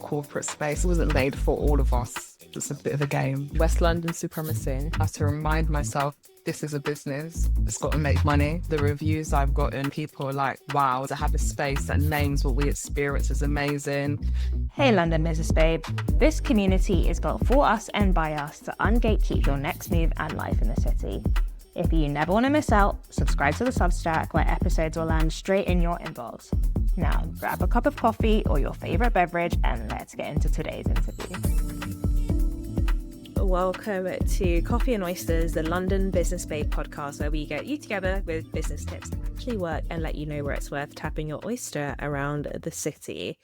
corporate space. It wasn't made for all of us. It's a bit of a game. West London supremacy. I have to remind myself this is a business. It's got to make money. The reviews I've gotten, people are like, wow, to have a space that names what we experience is amazing. Hey London Business Babe. This community is built for us and by us to ungatekeep your next move and life in the city. If you never want to miss out, subscribe to the Substack where episodes will land straight in your inbox. Now, grab a cup of coffee or your favourite beverage and let's get into today's interview. Welcome to Coffee and Oysters, the London Business Babe podcast, where we get you together with business tips that actually work and let you know where it's worth tapping your oyster around the city.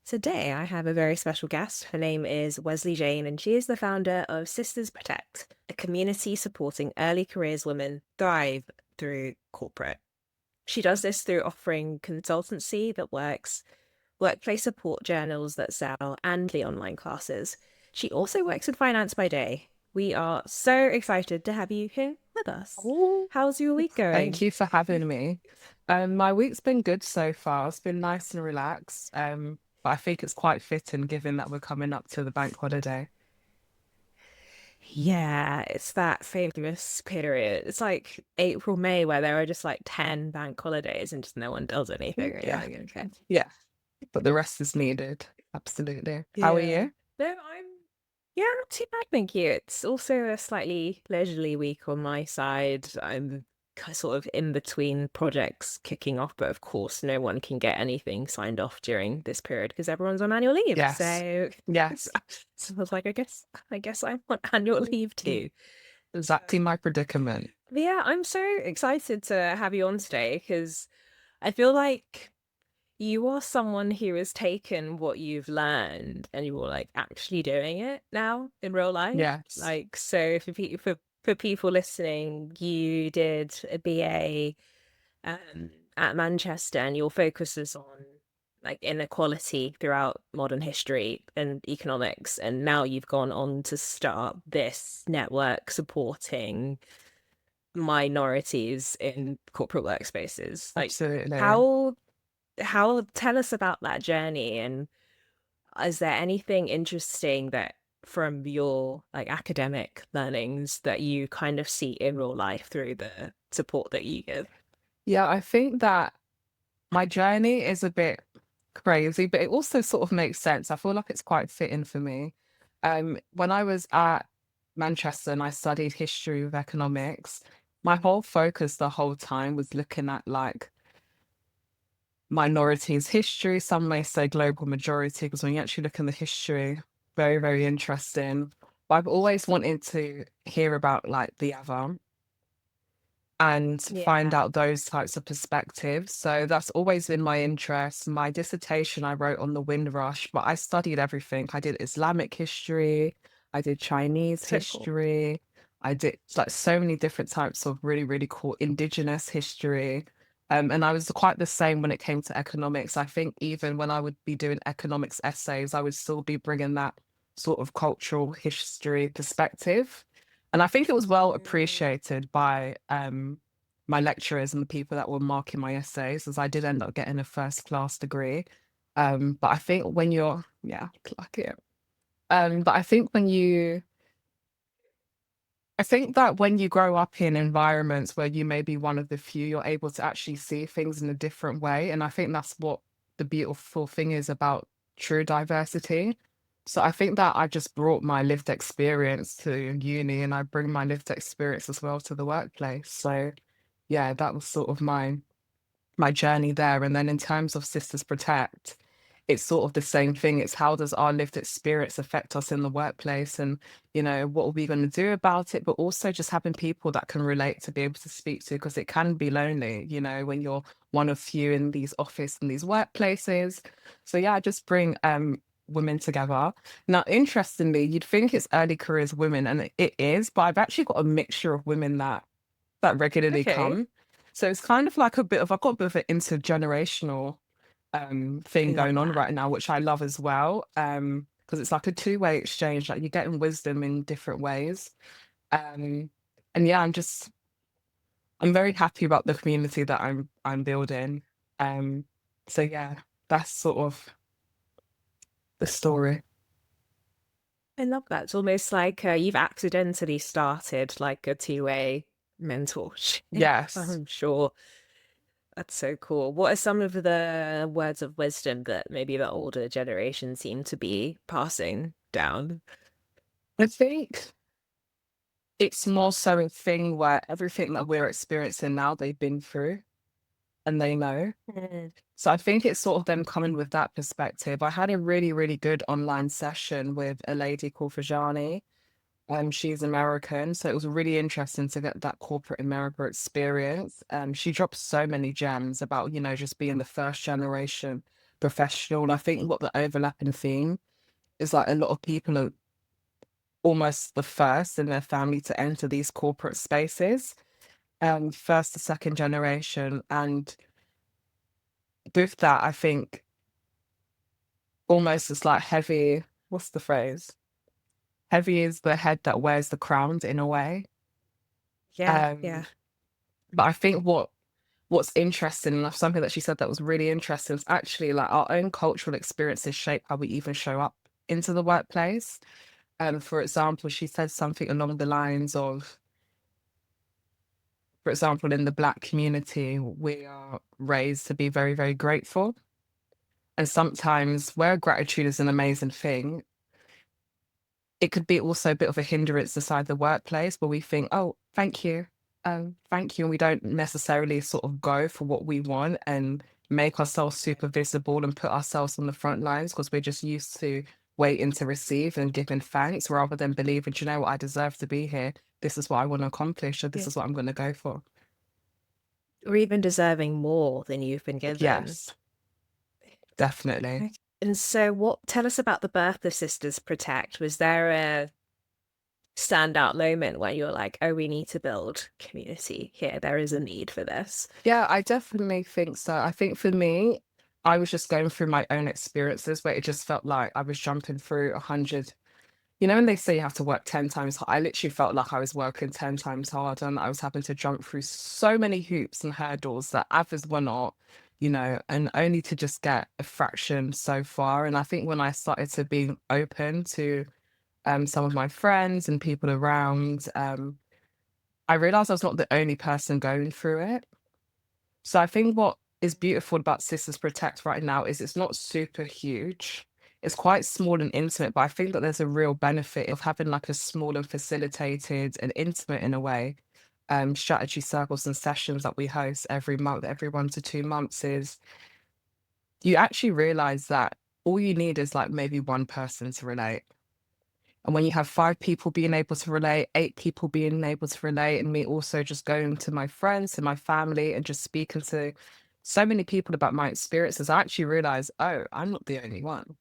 Today, I have a very special guest. Her name is Wesleigh-Jane, and she is the founder of Sisters Protect, a community supporting early careers women thrive through corporate. She does this through offering consultancy that works, workplace support journals that sell, and the online classes. She also works in finance by day. We are so excited to have you here with us. Ooh. How's your week going? Thank you for having me. My week's been good so far. It's been nice and relaxed. But I think it's quite fitting given that we're coming up to the bank holiday. Yeah, it's that famous period. It's like April, May, where there are just like 10 bank holidays and just no one does anything. Yeah. Okay. Yeah, but the rest is needed. Absolutely. How are you? No, not too bad, thank you. It's also a slightly leisurely week on my side. I'm sort of in between projects kicking off, but of course no one can get anything signed off during this period because everyone's on annual leave. Yes. So Yes. I was like, I guess I'm on annual leave too. Exactly my predicament. But yeah, I'm so excited to have you on today because I feel like you are someone who has taken what you've learned and you're like actually doing it now in real life. Yes. Like, so for people listening, you did a BA at Manchester and your focus is on like inequality throughout modern history and economics. And now you've gone on to start this network supporting minorities in corporate workspaces. Like, Absolutely. how tell us about that journey, and is there anything interesting that from your like academic learnings that you kind of see in real life through the support that you give? Yeah, I think that my journey is a bit crazy, but it also sort of makes sense. I feel like it's quite fitting for me. When I was at Manchester and I studied history with economics, my whole focus the whole time was looking at like minorities history. Some may say global majority, because when you actually look in the history, very, very interesting. But I've always wanted to hear about like the other and find out those types of perspectives. So that's always been my interest. My dissertation I wrote on the Windrush, but I studied everything. I did Islamic history, I did Chinese So cool. history, I did like so many different types of really, really cool indigenous history. And I was quite the same when it came to economics. I think even when I would be doing economics essays, I would still be bringing that sort of cultural history perspective. And I think it was well appreciated by my lecturers and the people that were marking my essays, as I did end up getting a first class degree. But I think when you're, like it. But I think that when you grow up in environments where you may be one of the few, you're able to actually see things in a different way. And I think that's what the beautiful thing is about true diversity. So I think that I just brought my lived experience to uni and I bring my lived experience as well to the workplace. So yeah, that was sort of my journey there. And then in terms of Sisters Protect, it's sort of the same thing. It's how does our lived experience affect us in the workplace, and what are we going to do about it, but also just having people that can relate to be able to speak to, because it can be lonely, when you're one of few in these office and these workplaces. So yeah, I just bring women together. Now, interestingly, you'd think it's early careers women, and it is, but I've actually got a mixture of women that regularly come. So it's kind of like I've got a bit of an intergenerational thing going on right now, which I love as well. Because it's like a two-way exchange, like you're getting wisdom in different ways. And yeah, I'm very happy about the community that I'm building. So yeah, that's sort of the story. I love that. It's almost like you've accidentally started like a two-way mentorship. Yes. I'm sure. That's so cool. What are some of the words of wisdom that maybe the older generation seem to be passing down? I think it's more so a thing where everything that we're experiencing now, they've been through and they know. Mm. So I think it's sort of them coming with that perspective. I had a really, really good online session with a lady called Fajani. She's American, so it was really interesting to get that corporate America experience. She dropped so many gems about, just being the first generation professional. And I think what the overlapping theme is like a lot of people are almost the first in their family to enter these corporate spaces, first to second generation. And with that, I think almost it's like heavy, what's the phrase? Heavy is the head that wears the crown in a way. Yeah, Um, yeah. but I think what's interesting, and something that she said that was really interesting, is actually like our own cultural experiences shape how we even show up into the workplace. For example, she said something along the lines of, for example, in the Black community, we are raised to be very, very grateful. And sometimes where gratitude is an amazing thing, it could be also a bit of a hindrance inside the workplace where we think, oh, thank you. Thank you. And we don't necessarily sort of go for what we want and make ourselves super visible and put ourselves on the front lines because we're just used to waiting to receive and giving thanks rather than believing, "Do you know what, I deserve to be here. This is what I want to accomplish, or this Yeah. is what I'm going to go for." Or even deserving more than you've been given. Yes, definitely. Okay. And so tell us about the birth of Sisters Protect. Was there a standout moment where you're like, oh, we need to build community here. There is a need for this. Yeah, I definitely think so. I think for me, I was just going through my own experiences where it just felt like I was jumping through 100. When they say you have to work 10 times, I literally felt like I was working 10 times harder and I was having to jump through so many hoops and hurdles that others were not, and only to just get a fraction so far. And I think when I started to be open to some of my friends and people around, I realized I was not the only person going through it. So I think what is beautiful about Sisters Protect right now is it's not super huge. It's quite small and intimate, but I think that there's a real benefit of having like a small and facilitated and intimate in a way strategy circles and sessions that we host every month, every 1 to 2 months is you actually realize that all you need is like maybe one person to relate. And when you have 5 people being able to relate, 8 people being able to relate, and me also just going to my friends and my family and just speaking to so many people about my experiences, I actually realized, oh, I'm not the only one.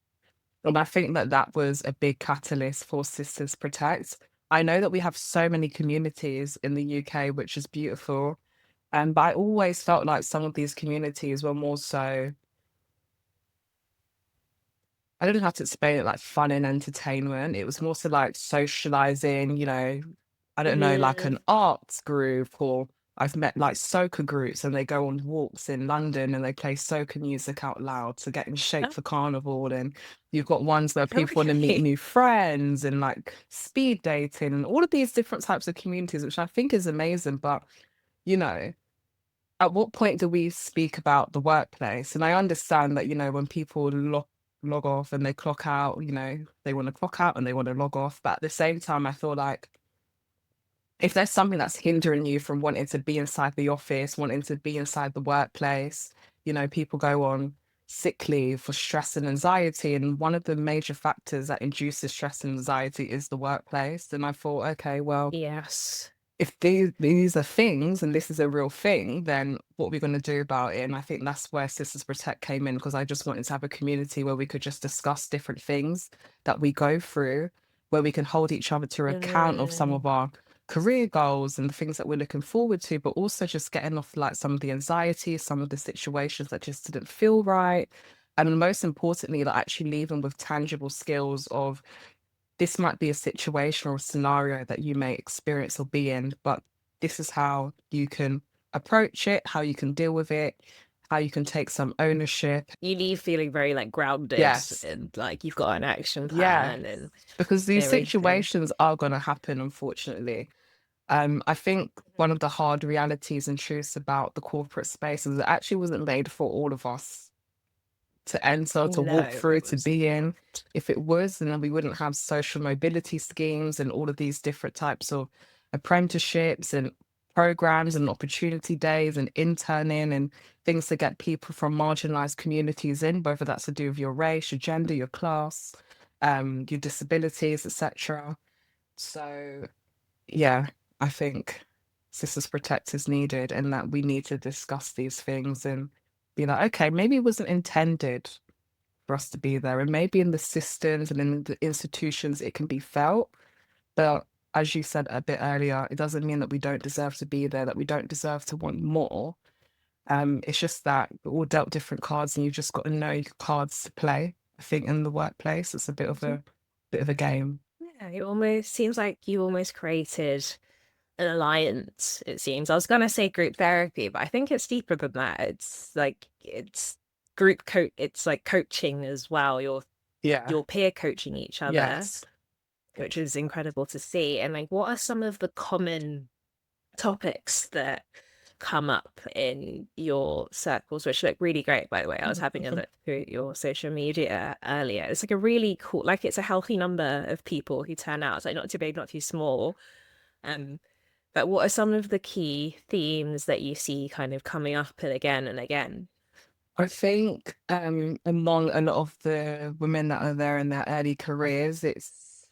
And I think that that was a big catalyst for Sisters Protect. I know that we have so many communities in the UK, which is beautiful. But I always felt like some of these communities were more so, I don't know how to explain it, like fun and entertainment. It was more so like socializing, I don't know, like Mm. an arts group, or I've met like Soca groups and they go on walks in London and they play Soca music out loud to get in shape Oh, for carnival. And you've got ones where people want to meet okay. new friends and like speed dating and all of these different types of communities, which I think is amazing. But, you know, at what point do we speak about the workplace? And I understand that, when people log off and they clock out, they want to clock out and they want to log off. But at the same time, I feel like if there's something that's hindering you from wanting to be inside the office, wanting to be inside the workplace, people go on sick leave for stress and anxiety. And one of the major factors that induces stress and anxiety is the workplace. And I thought, okay, well, Yes. if these are things and this is a real thing, then what are we going to do about it? And I think that's where Sisters Protect came in because I just wanted to have a community where we could just discuss different things that we go through, where we can hold each other to account of some Mm. of our career goals and the things that we're looking forward to, but also just getting off like some of the anxiety, some of the situations that just didn't feel right. And most importantly, like actually leaving with tangible skills of this might be a situation or a scenario that you may experience or be in, but this is how you can approach it, how you can deal with it, how you can take some ownership. You leave feeling very like grounded Yes. and like you've got an action Yeah. plan and Because these everything. situations are going to happen, unfortunately. I think one of the hard realities and truths about the corporate space is it actually wasn't made for all of us to enter, to No, walk through, it to was be in. not. If it was, then we wouldn't have social mobility schemes and all of these different types of apprenticeships and programs and opportunity days and interning and things to get people from marginalized communities in, whether that's to do with your race, your gender, your class, your disabilities, etc. So yeah, I think Sisters Protect is needed and that we need to discuss these things and be like, okay, maybe it wasn't intended for us to be there. And maybe in the systems and in the institutions it can be felt. But as you said a bit earlier, it doesn't mean that we don't deserve to be there, that we don't deserve to want more. It's just that we're all dealt different cards and you've just got to know your cards to play. I think in the workplace it's a bit of a game. Yeah, it almost seems like you almost created an alliance, it seems. I was gonna say group therapy, but I think it's deeper than that. It's like it's it's like coaching as well. Yeah. You're peer coaching each other, Yes. which is incredible to see. And like what are some of the common topics that come up in your circles, which look really great, by the way. I was having a look through your social media earlier. It's like a really cool, like it's a healthy number of people who turn out. It's like not too big, not too small. Um, but what are some of the key themes that you see kind of coming up and again and again? I think among a lot of the women that are there in their early careers, it's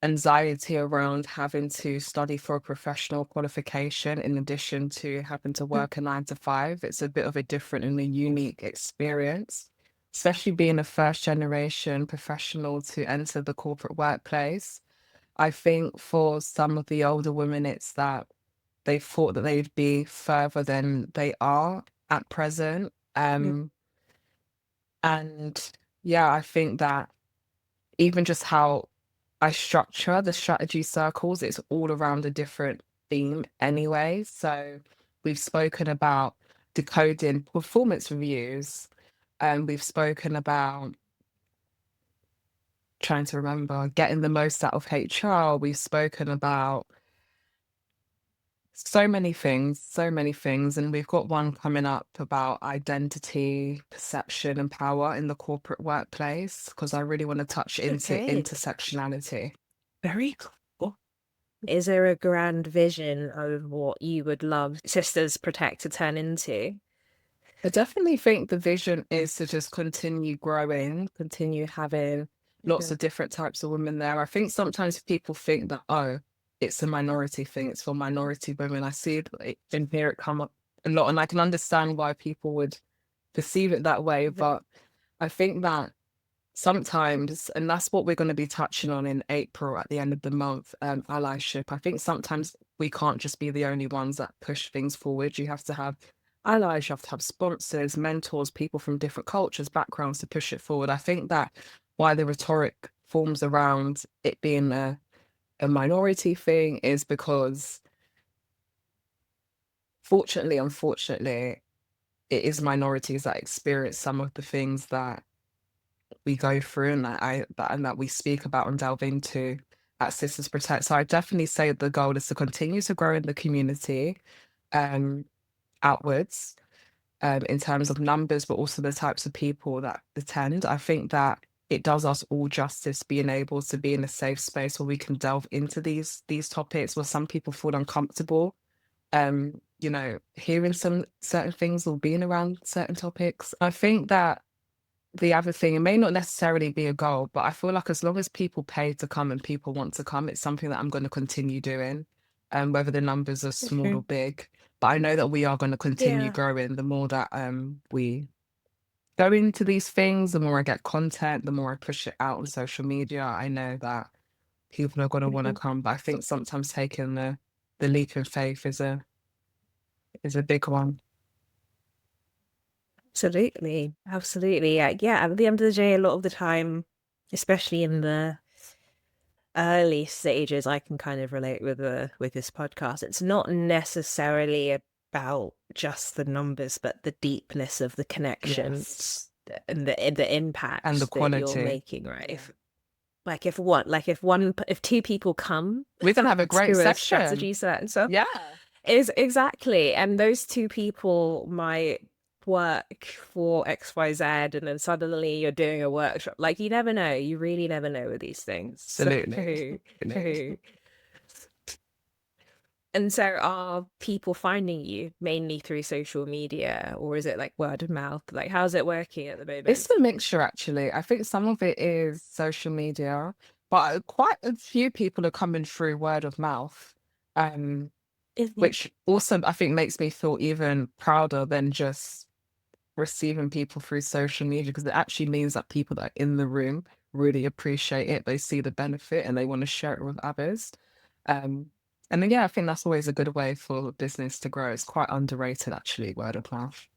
anxiety around having to study for a professional qualification in addition to having to work a 9 to 5. It's a bit of a different and a unique experience, especially being a first generation professional to enter the corporate workplace. I think for some of the older women, it's that they thought that they'd be further than they are at present. And yeah, I think that even just how I structure the strategy circles, it's all around a different theme anyway. So we've spoken about decoding performance reviews, and we've spoken about trying to remember getting the most out of HR. We've spoken about so many things. And we've got one coming up about identity, perception, and power in the corporate workplace, because I really want to touch into Okay. intersectionality. Very cool. Is there a grand vision of what you would love Sisters Protect to turn into? I definitely think the vision is to just continue growing, continue having lots of different types of women there. I think sometimes people think that, oh, it's a minority thing, it's for minority women. I see it and hear it come up a lot, and I can understand why people would perceive it that way. But I think that sometimes, and that's what we're going to be touching on in April at the end of the month, allyship. I think sometimes we can't just be the only ones that push things forward. You have to have allies, you have to have sponsors, mentors, people from different cultures, backgrounds to push it forward. I think that why the rhetoric forms around it being a minority thing is because, fortunately, unfortunately, it is minorities that experience some of the things that we go through and that we speak about and delve into at Sisters Protect. So I definitely say the goal is to continue to grow in the community um, outwards in terms of numbers, but also the types of people that attend. I think that it does us all justice being able to be in a safe space where we can delve into these topics where some people feel uncomfortable. Hearing some certain things or being around certain topics. I think that the other thing, it may not necessarily be a goal, but I feel like as long as people pay to come and people want to come, it's something that I'm going to continue doing, whether the numbers are small or big. But I know that we are going to continue Yeah. growing the more that we go into these things, the more I get content, the more I push it out on social media. I know that people are going to want to come, but I think sometimes taking the leap in faith is a big one. Absolutely. Absolutely. Yeah. Yeah. At the end of the day, a lot of the time, especially in the early stages, I can kind of relate with this podcast. It's not necessarily about just the numbers, but the deepness of the Yes. connections and the And the impact that you're quality. making, right? If two people come We're gonna have a great to a session. strategy set and stuff, Yeah. is exactly, and those two people might work for XYZ, and then suddenly you're doing a workshop. Like, you never know. You really never know with these things. So, Absolutely. and so are people finding you mainly through social media, or is it like word of mouth? Like, how's it working at the It's moment? a mixture, actually. I think some of it is social media, but quite a few people are coming through word of mouth, um, Mhm. which also I think makes me feel even prouder than just receiving people through social media, because it actually means that people that are in the room really appreciate it. They see the benefit and they want to share it with others. Um, and then, yeah, I think that's always a good way for business to grow. It's quite underrated, actually, word of mouth.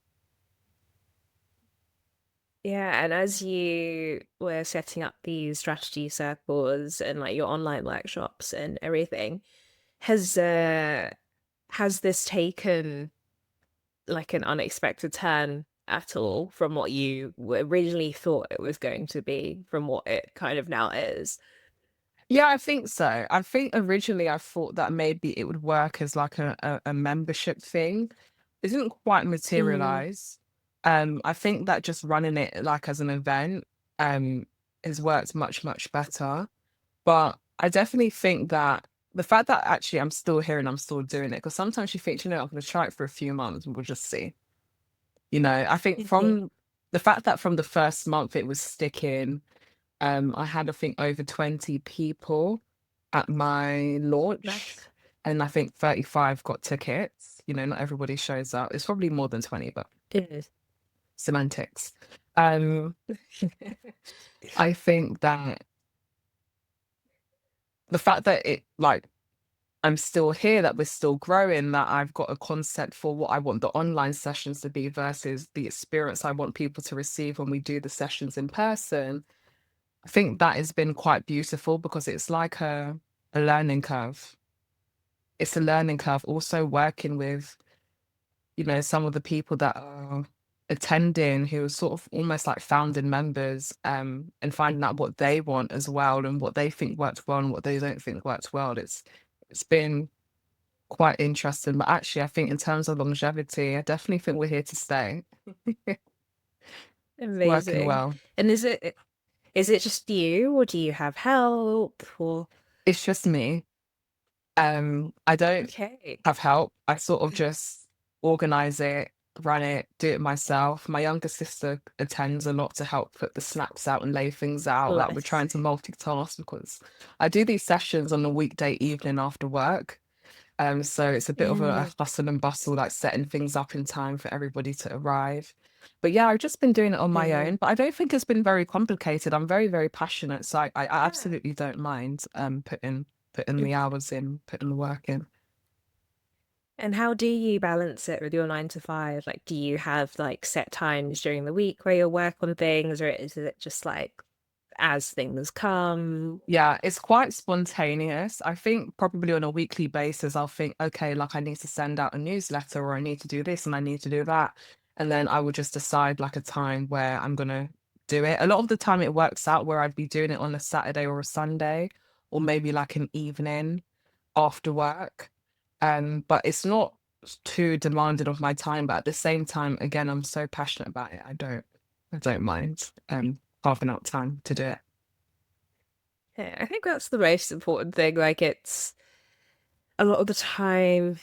Yeah, and as you were setting up these strategy circles and like your online workshops and everything, has has this taken like an unexpected turn at all from what you originally thought it was going to be, from what it kind of now is? Yeah, I think so. I think originally I thought that maybe it would work as like a membership thing. It didn't quite Mm. materialize. I think that just running it like as an event um has worked much, much better. But I definitely think that the fact that actually I'm still here and I'm still doing it, because sometimes you think, you know, I'm gonna try it for a few months and we'll just see. You know, I think Mhm. from the fact that from the first month it was sticking, I had, I think, over 20 people at my launch, Nice. and I think 35 got tickets. You know, not everybody shows up. It's probably more than 20, but It is. semantics. Um, I think that the fact that it, like, I'm still here, that we're still growing, that I've got a concept for what I want the online sessions to be versus the experience I want people to receive when we do the sessions in person. I think that has been quite beautiful because it's like a learning curve. It's a learning curve. Also working with, you know, some of the people that are attending who are sort of almost like founding members, and finding out what they want as well and what they think works well and what they don't think works well. It's been quite interesting. But actually I think in terms of longevity, I definitely think we're here to stay. It's working Amazing. well. And is it just you, or do you have help, or It's just me. I don't okay. have help. I sort of just organize it, run it, do it myself. My younger sister attends a lot to help put the snaps out and lay things out. Like, we're Bless. trying to multitask because I do these sessions on a weekday evening after work. So it's a bit of a Mm. hustle and bustle, like setting things up in time for everybody to arrive. But yeah, I've just been doing it on my Mhm. own. But I don't think it's been very complicated. I'm very, very passionate. So I Yeah. absolutely don't mind putting the hours in, putting the work in. And how do you balance it with your 9 to 5? Like, do you have like set times during the week where you work on things, or is it just like as things come? Yeah, it's quite spontaneous. I think probably on a weekly basis, I'll think, okay, like I need to send out a newsletter or I need to do this and I need to do that. And then I will just decide like a time where I'm gonna do it. A lot of the time it works out where I'd be doing it on a Saturday or a Sunday, or maybe like an evening after work. But it's not too demanding of my time. But at the same time, again, I'm so passionate about it. I don't mind carving out time to do it. Yeah, I think that's the most important thing. Like, it's a lot of the time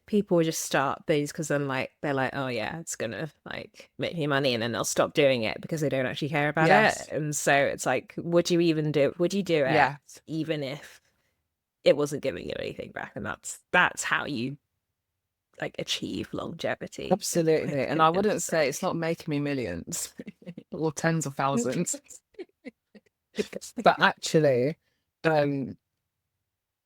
people just start things because then like they're like, oh yeah, it's gonna like make me money, and then they'll stop doing it because they don't actually care about it. Yes. And so it's like, would you do it Yeah. even if it wasn't giving you anything back? And that's how you like achieve longevity Absolutely. And I in wouldn't say it's business. not making me millions or tens of thousands, but actually, um,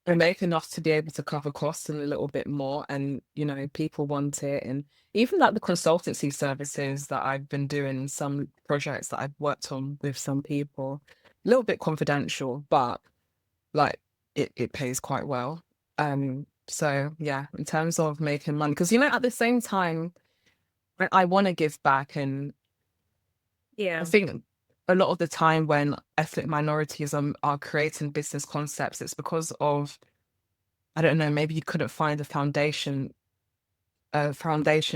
I make enough to be able to cover costs and a little bit more. And, you know, people want it. And even like the consultancy services that I've been doing, some projects that I've worked on with some people, a little bit confidential, but like it pays quite well. So yeah, in terms of making money, because at the same time, I want to give back, and I Yeah. think a lot of the time when ethnic minorities are creating business concepts, it's because of, I don't know, maybe you couldn't find a foundation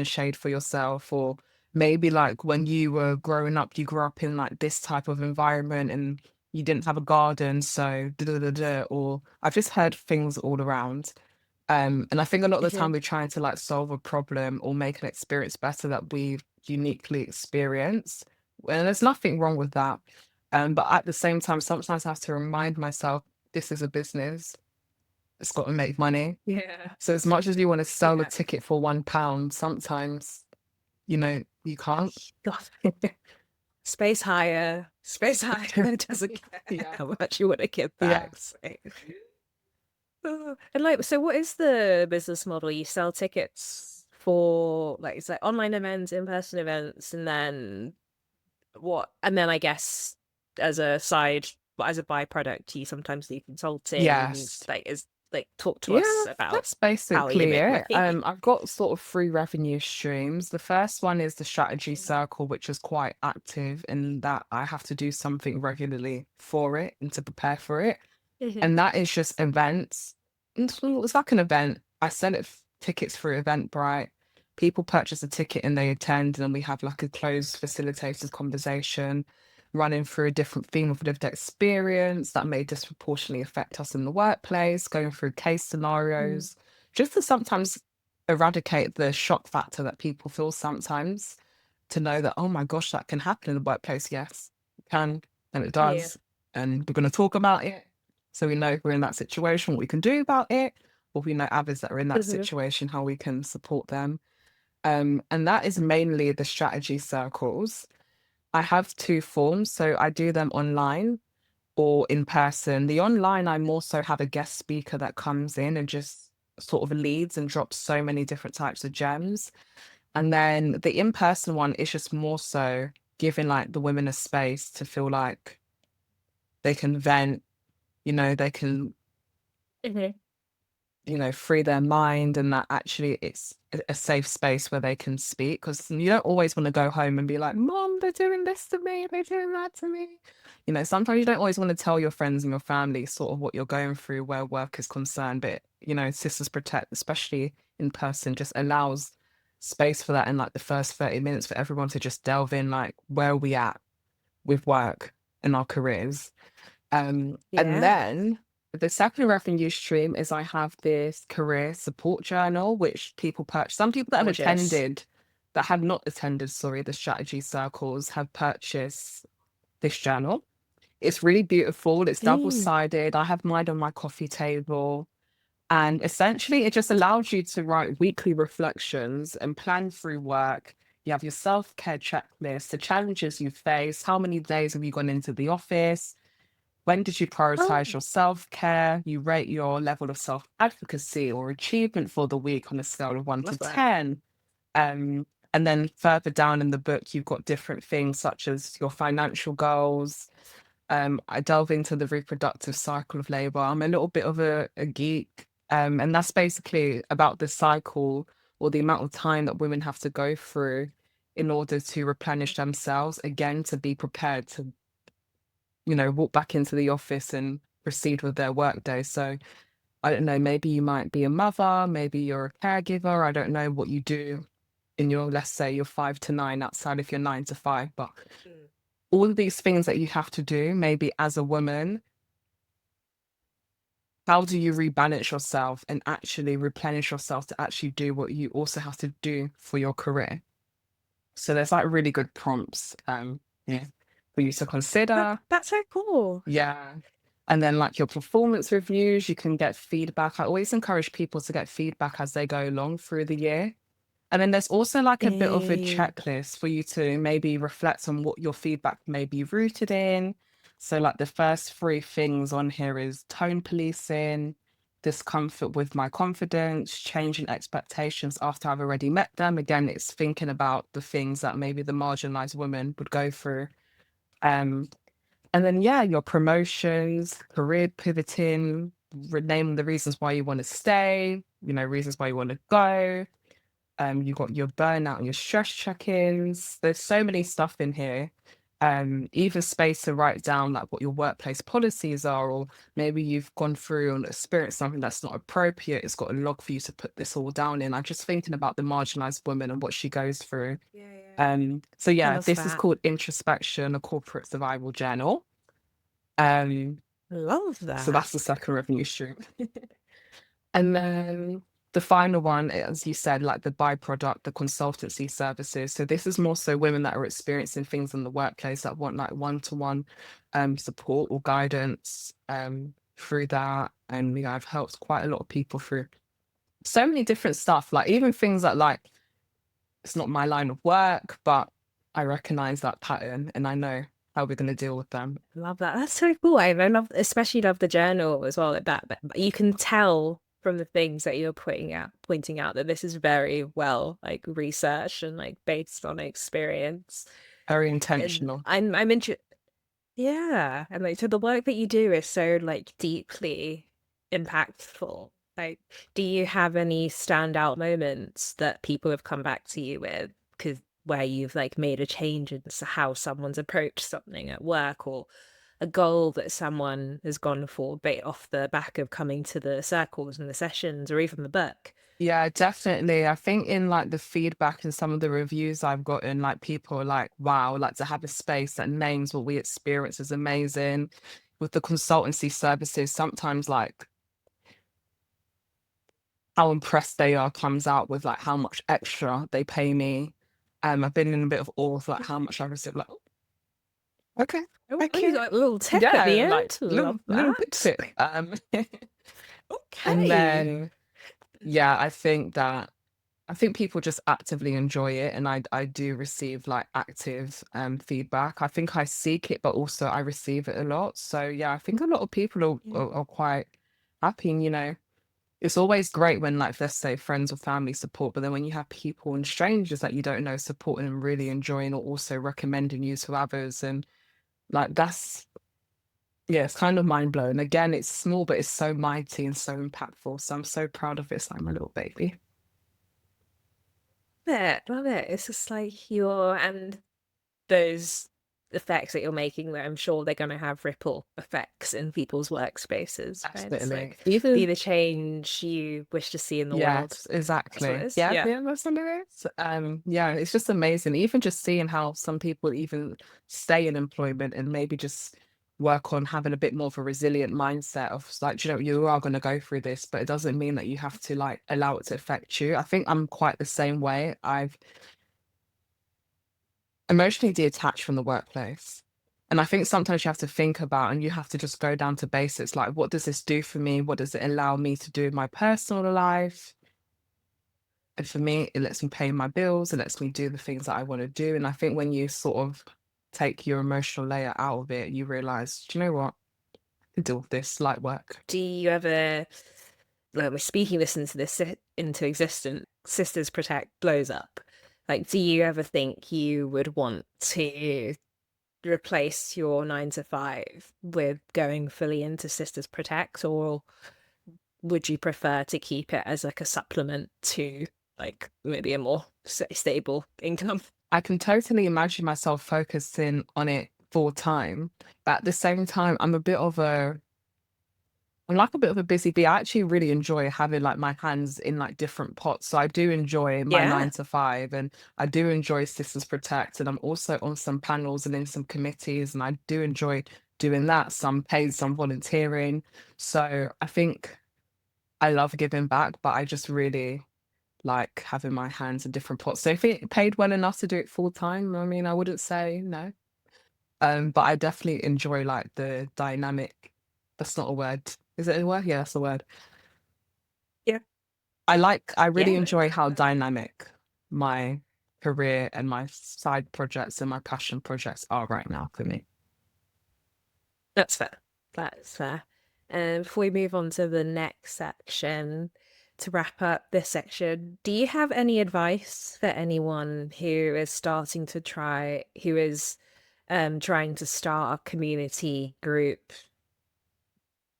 shade for yourself, or maybe like when you were growing up, you grew up in like this type of environment and you didn't have a garden, so da da da da. Or I've just heard things all around. And I think a lot of the time Mhm. we're trying to like solve a problem or make an experience better that we've uniquely experienced. And there's nothing wrong with that. But at the same time, sometimes I have to remind myself this is a business. It's got to make money. Yeah. So as much as you want to sell a Yeah. ticket for £1, sometimes, you can't. God. Space higher doesn't care Yeah. how much you want to give Yeah. back. So. And like, so what is the business model? You sell tickets for like, it's like online events, in-person events, and then what? And then I guess as a side, as a byproduct, you sometimes do consulting and Yes. like is like talk to Yeah, us about that's how you basically make it. money. I've got sort of three revenue streams. The first one is the strategy circle, which is quite active in that I have to do something regularly for it and to prepare for it. Mhm. And that is just events. It's like an event. I sell tickets for Eventbrite. People purchase a ticket and they attend, and then we have like a closed facilitated conversation running through a different theme of lived experience that may disproportionately affect us in the workplace, going through case Mm. scenarios, just to sometimes eradicate the shock factor that people feel sometimes, to know that, oh my gosh, that can happen in the workplace. Yes, it can, and it Yeah. does. And we're going to talk about it. So we know if we're in that situation, what we can do about it, or we know others that are in that Mhm. situation, how we can support them. And that is mainly the strategy circles. I have two forms, so I do them online or in person. The online, I more so have a guest speaker that comes in and just sort of leads and drops so many different types of gems. And then the in person one is just more so giving like the women a space to feel like they can vent, they can Mhm. free their mind, and that actually it's a safe space where they can speak, because you don't always want to go home and be like, Mom, they're doing this to me, they're doing that to me. Sometimes you don't always want to tell your friends and your family sort of what you're going through where work is concerned, but Sisters Protect, especially in person, just allows space for that in like the first 30 minutes for everyone to just delve in, like, where are we at with work and our careers. And Yeah. then the second revenue stream is I have this career support journal, which people purchase. Some people Gorgeous. that have not attended, sorry, the strategy circles have purchased this journal. It's really beautiful. It's Mm. double-sided. I have mine on my coffee table. And essentially, it just allows you to write weekly reflections and plan through work. You have your self-care checklist, the challenges you face, how many days have you gone into the office, when did you Oh, prioritize your self care? You rate your level of self advocacy or achievement for the week on a scale of one to love that. 10. And then further down in the book, you've got different things such as your financial goals. I delve into the reproductive cycle of labor. I'm a little bit of a geek. And that's basically about the cycle or the amount of time that women have to go through in order to replenish themselves, again, to be prepared to walk back into the office and proceed with their workday. So I don't know, maybe you might be a mother, maybe you're a caregiver. I don't know what you do in your, let's say, your 5 to 9 outside of your 9 to 5, but Mm. all of these things that you have to do, maybe as a woman, how do you rebalance yourself and actually replenish yourself to actually do what you also have to do for your career? So there's like really good prompts, yeah, for you to consider. That's so cool. Yeah. And then like your performance reviews, you can get feedback. I always encourage people to get feedback as they go along through the year. And then there's also like a bit of a Eh. checklist for you to maybe reflect on what your feedback may be rooted in. So like the first three things on here is tone policing, discomfort with my confidence, changing expectations after I've already met them. Again, it's thinking about the things that maybe the marginalized woman would go through. Um, and then, yeah, your promotions, career pivoting, name the reasons why you want to stay, reasons why you want to go. You got your burnout and your stress check-ins. There's so many stuff in here. Even space to write down like what your workplace policies are, or maybe you've gone through and experienced something that's not appropriate. It's got a log for you to put this all down in. I'm just thinking about the marginalized woman and what she goes through. Yeah, yeah. So I yeah, love this is that. called Introspection, a corporate survival journal. Um, Love so that. that's the second revenue stream. And then the final one, as you said, like the byproduct, the consultancy services. So this is more so women that are experiencing things in the workplace that want like one-to-one support or guidance through that. And I've helped quite a lot of people through so many different stuff, like even things that like it's not my line of work, but I recognize that pattern and I know how we're going to deal with them. Love that. That's so cool. I love, especially love the journal as well. Like that, but you can tell from the things that you're pointing out that this is very well like researched and like based on experience. Very And intentional. I'm interested. Yeah, and like so the work that you do is so like deeply impactful. Like, do you have any standout moments that people have come back to you with? Because where you've like made a change in how someone's approached something at work or a goal that someone has gone for, off the back of coming to the circles and the sessions or even the book. Yeah, definitely. I think in like the feedback and some of the reviews I've gotten, like people are like, wow, like to have a space that names what we experience is amazing. With the consultancy services, sometimes like how impressed they are comes out with like how much extra they pay me. I've been in a bit of awe of like how much I receive, like, okay, Oh, thank you you. got a little tip at the Yeah, like end. little Love little bit that. tip. And Okay. then yeah, I think people just actively enjoy it, and I do receive like active feedback. I think I seek it, but also I receive it a lot. So yeah, I think a lot of people Yeah. are quite happy. And, it's always great when like let's say friends or family support, but then when you have people and strangers that you don't know supporting and really enjoying or also recommending you to others, and like that's yeah, it's kind of mind blowing. Again, it's small, but it's so mighty and so impactful. So I'm so proud of it. It's like my little baby. Love it. It's just like and those effects that you're making that I'm sure they're going to have ripple effects in people's workspaces, right? It's Absolutely. like be Even the change you wish to see in the world. yes, That's what it exactly. is. Yeah, Yeah. yeah, that's what it is. Yeah, it's just amazing. Even just seeing how some people even stay in employment and maybe just work on having a bit more of a resilient mindset of like, you are going to go through this, but it doesn't mean that you have to like allow it to affect you. I think I'm quite the same way. I've emotionally detached from the workplace. And I think sometimes you have to think about and you have to just go down to basics like, what does this do for me? What does it allow me to do in my personal life? And for me, it lets me pay my bills, it lets me do the things that I want to do. And I think when you sort of take your emotional layer out of it, you realize, do you know what? I can deal with this light work. Do you ever, when we're speaking this into existence, Sisters Protect blows up? Like, do you ever think you would want to replace your 9 to 5 with going fully into Sisters Protect, or would you prefer to keep it as like a supplement to like maybe a more stable income? I can totally imagine myself focusing on it full time. But at the same time, I'm like a bit of a busy bee. I actually really enjoy having like my hands in like different pots. So I do enjoy my Yeah. 9 to 5 and I do enjoy Sisters Protect. And I'm also on some panels and in some committees and I do enjoy doing that. Some paid, some volunteering. So I think I love giving back, but I just really like having my hands in different pots. So if it paid well enough to do it full time, I mean, I wouldn't say no. But I definitely enjoy like the dynamic. That's not a word. Is it a word? Yeah, that's a word. Yeah. I really Yeah, no, enjoy how dynamic my career and my side projects and my passion projects are right now for me. that's fair. That's fair. And before we move on to the next section, to wrap up this section, do you have any advice for anyone who is trying to start a community group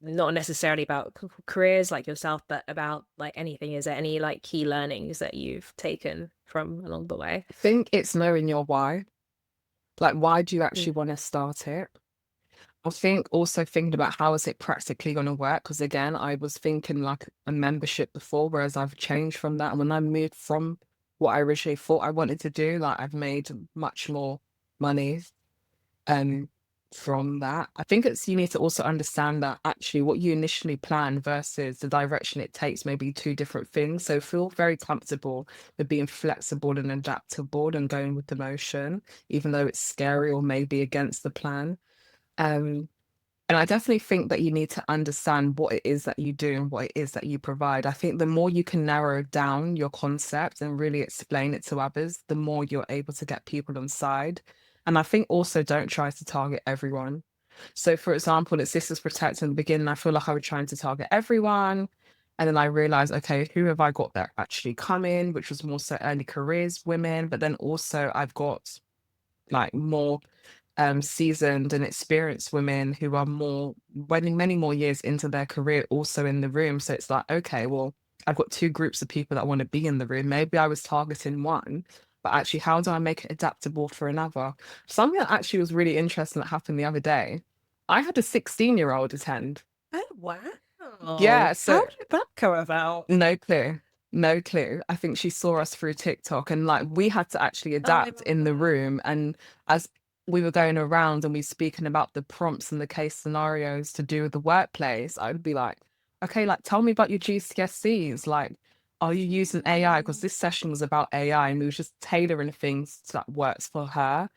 not necessarily about careers like yourself, but about like anything? Is there any like key learnings that you've taken from along the way? I think it's knowing your why. Like, why do you Mm. actually want to start it? I think also thinking about how is it practically going to work? Because again, I was thinking like a membership before, whereas I've changed from that. And when I moved from what I originally thought I wanted to do, like I've made much more money um from that. I think it's you need to also understand that actually what you initially plan versus the direction it takes may be two different things. So feel very comfortable with being flexible and adaptable and going with the motion, even though it's scary or maybe against the plan. Um, and I definitely think that you need to understand what it is that you do and what it is that you provide. I think the more you can narrow down your concept and really explain it to others, the more you're able to get people on side. And I think also don't try to target everyone. So, for example, it's Sisters Protect in the beginning, I feel like I was trying to target everyone. And then I realized, okay, who have I got that actually come in, which was more so early careers women, but then also I've got like more seasoned and experienced women who are more many more years into their career also in the room. So it's like, okay, well, I've got two groups of people that want to be in the room. Maybe I was targeting one, but actually, how do I make it adaptable for another? Something that actually was really interesting that happened the other day. I had a 16-year-old attend. Oh, wow. Yeah, How so did that come about? no clue. No clue. I think she saw us through TikTok and like we had to actually Oh, I adapt love in the that. room. And as we were going around and we speaking about the prompts and the case scenarios to do with the workplace, I would be like, okay, like tell me about your GCSEs. Like, are you using AI? Because this session was about AI and we was just tailoring things that works for her.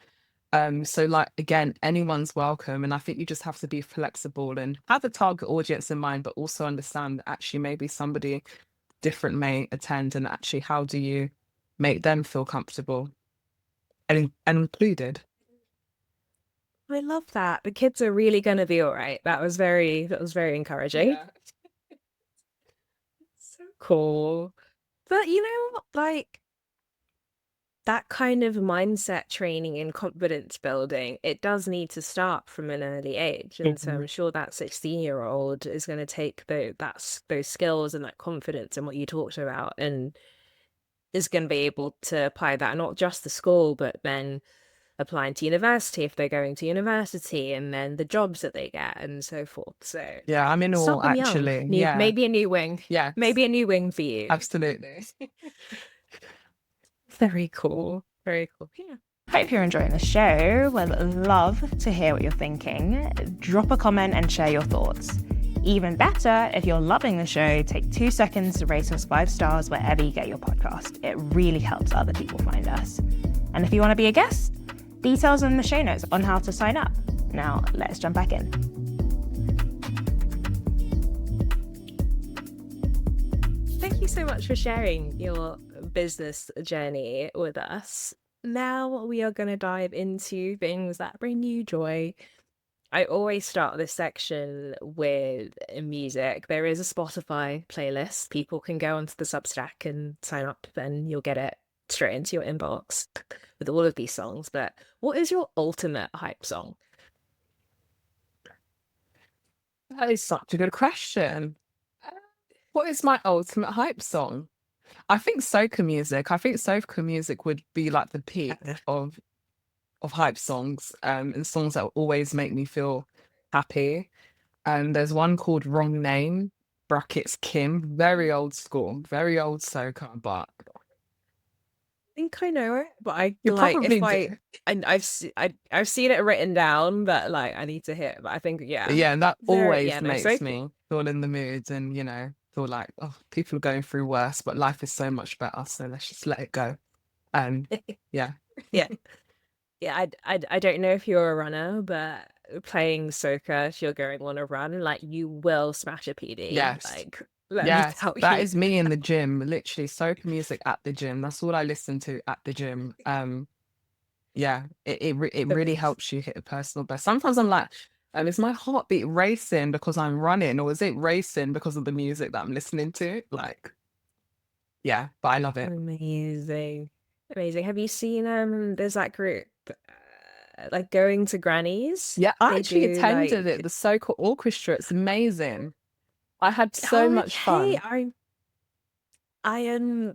So like again, anyone's welcome. And I think you just have to be flexible and have a target audience in mind, but also understand that actually maybe somebody different may attend and actually how do you make them feel comfortable and included. I love that. The kids are really going to be all right. That was very encouraging. Yeah. So cool. But you know what? Like that kind of mindset training and confidence building, it does need to start from an early age. And so Mhm. I'm sure that 16-year-old is going to take those skills and that confidence and what you talked about and is going to be able to apply that not just to school, but then applying to university if they're going to university and then the jobs that they get and so forth. So Yeah, I'm in start all them young. actually. Yeah. Maybe a new wing. Yes, Maybe a new wing for you. absolutely. Very cool. Very cool. Yeah. Hope you're enjoying the show. Would love to hear what you're thinking. Drop a comment and share your thoughts. Even better, if you're loving the show, take 2 seconds to rate us 5 stars wherever you get your podcast. It really helps other people find us. And if you want to be a guest, details in the show notes on how to sign up. Now, let's jump back in. Thank you so much for sharing your business journey with us. Now we are going to dive into things that bring you joy. I always start this section with music. There is a Spotify playlist. People can go onto the Substack and sign up, and you'll get it straight into your inbox with all of these songs. But what is your ultimate hype song? That is such a good question. Uh, What is my ultimate hype song? I think soca music. I think soca music would be like the peak of hype songs, and songs that always make me feel happy. And there's one called Wrong Name, brackets Kim, very old school, very old soca, but Think I know it, but I you like probably if do. I've seen it written down, but like I need to hear it. But I think yeah, Yeah, and that very always yeah no so makes me feel in the mood and, feel like, oh, people are going through worse, but life is so much better. So let's just let it go. Yeah. yeah yeah I don't know if you're a runner, but playing Soca if you're going on a run, like you will smash a PD. Yes. Like let me Yes. tell That you. is me in the gym, literally soca music at the gym. That's all I listen to at the gym. Yeah, it really Amazing. helps you hit a personal best. Sometimes I'm like, is my heartbeat racing because I'm running, or is it racing because of the music that I'm listening to? Like, yeah, but I love it. Amazing. Amazing. Have you seen there's that group. like going to Granny's. Yeah, I They actually do attended it, like, the Soca Orchestra. It's amazing. I had so oh, much okay. fun. I'm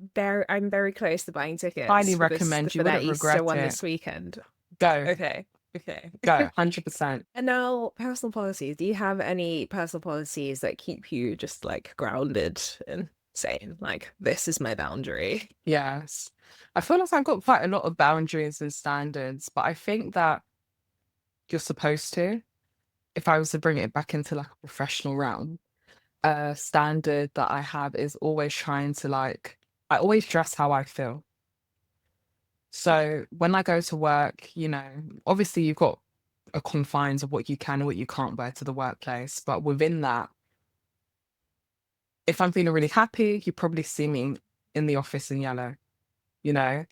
very close to buying Highly tickets for this recommend. You for their wouldn't Easter regret one it. this weekend. Go, Okay. Okay. go, 100%. And now, personal policies. Do you have any personal policies that keep you just like grounded and saying, like, this is my boundary? Yes. I feel like I've got quite a lot of boundaries and standards, but I think that you're supposed to. If I was to bring it back into like a professional realm, a standard that I have is always trying to like, I always dress how I feel. So when I go to work, obviously you've got a confines of what you can and what you can't wear to the workplace. But within that, if I'm feeling really happy, you probably see me in the office in yellow, you know.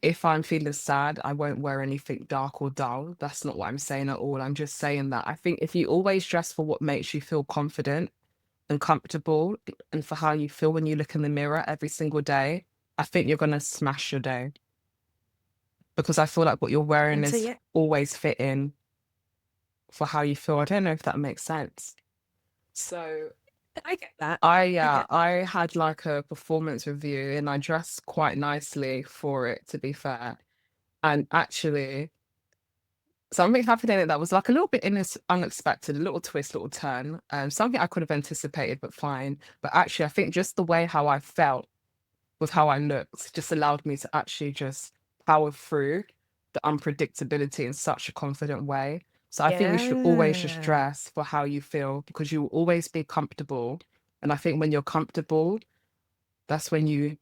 If I'm feeling sad, I won't wear anything dark or dull. That's not what I'm saying at all. I'm just saying that I think if you always dress for what makes you feel confident and comfortable and for how you feel when you look in the mirror every single day, I think you're gonna smash your day. Because I feel like what you're wearing And so, is yeah, always fitting for how you feel. I don't know if that makes sense. So I get that. I yeah, get that. I had like a performance review and I dressed quite nicely for it, to be fair. And actually, something happened in it that was like a little bit unexpected, a little twist, little turn. Something I could have anticipated, but fine. But actually, I think just the way how I felt with how I looked just allowed me to actually just power through the unpredictability in such a confident way. So I think you should always just Yeah. dress for how you feel because you will always be comfortable. And I think when you're comfortable, that's when you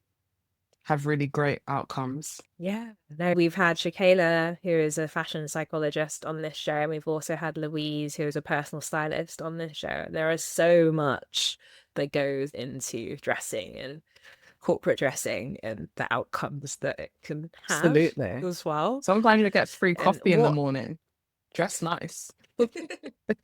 have really great outcomes. Yeah. No, we've had Shakayla, who is a fashion psychologist, on this show, and we've also had Louise, who is a personal stylist, on this show. There is so much that goes into dressing and corporate dressing and the outcomes that it can have Absolutely. as well. Sometimes you get free And coffee in the what morning. Dress nice.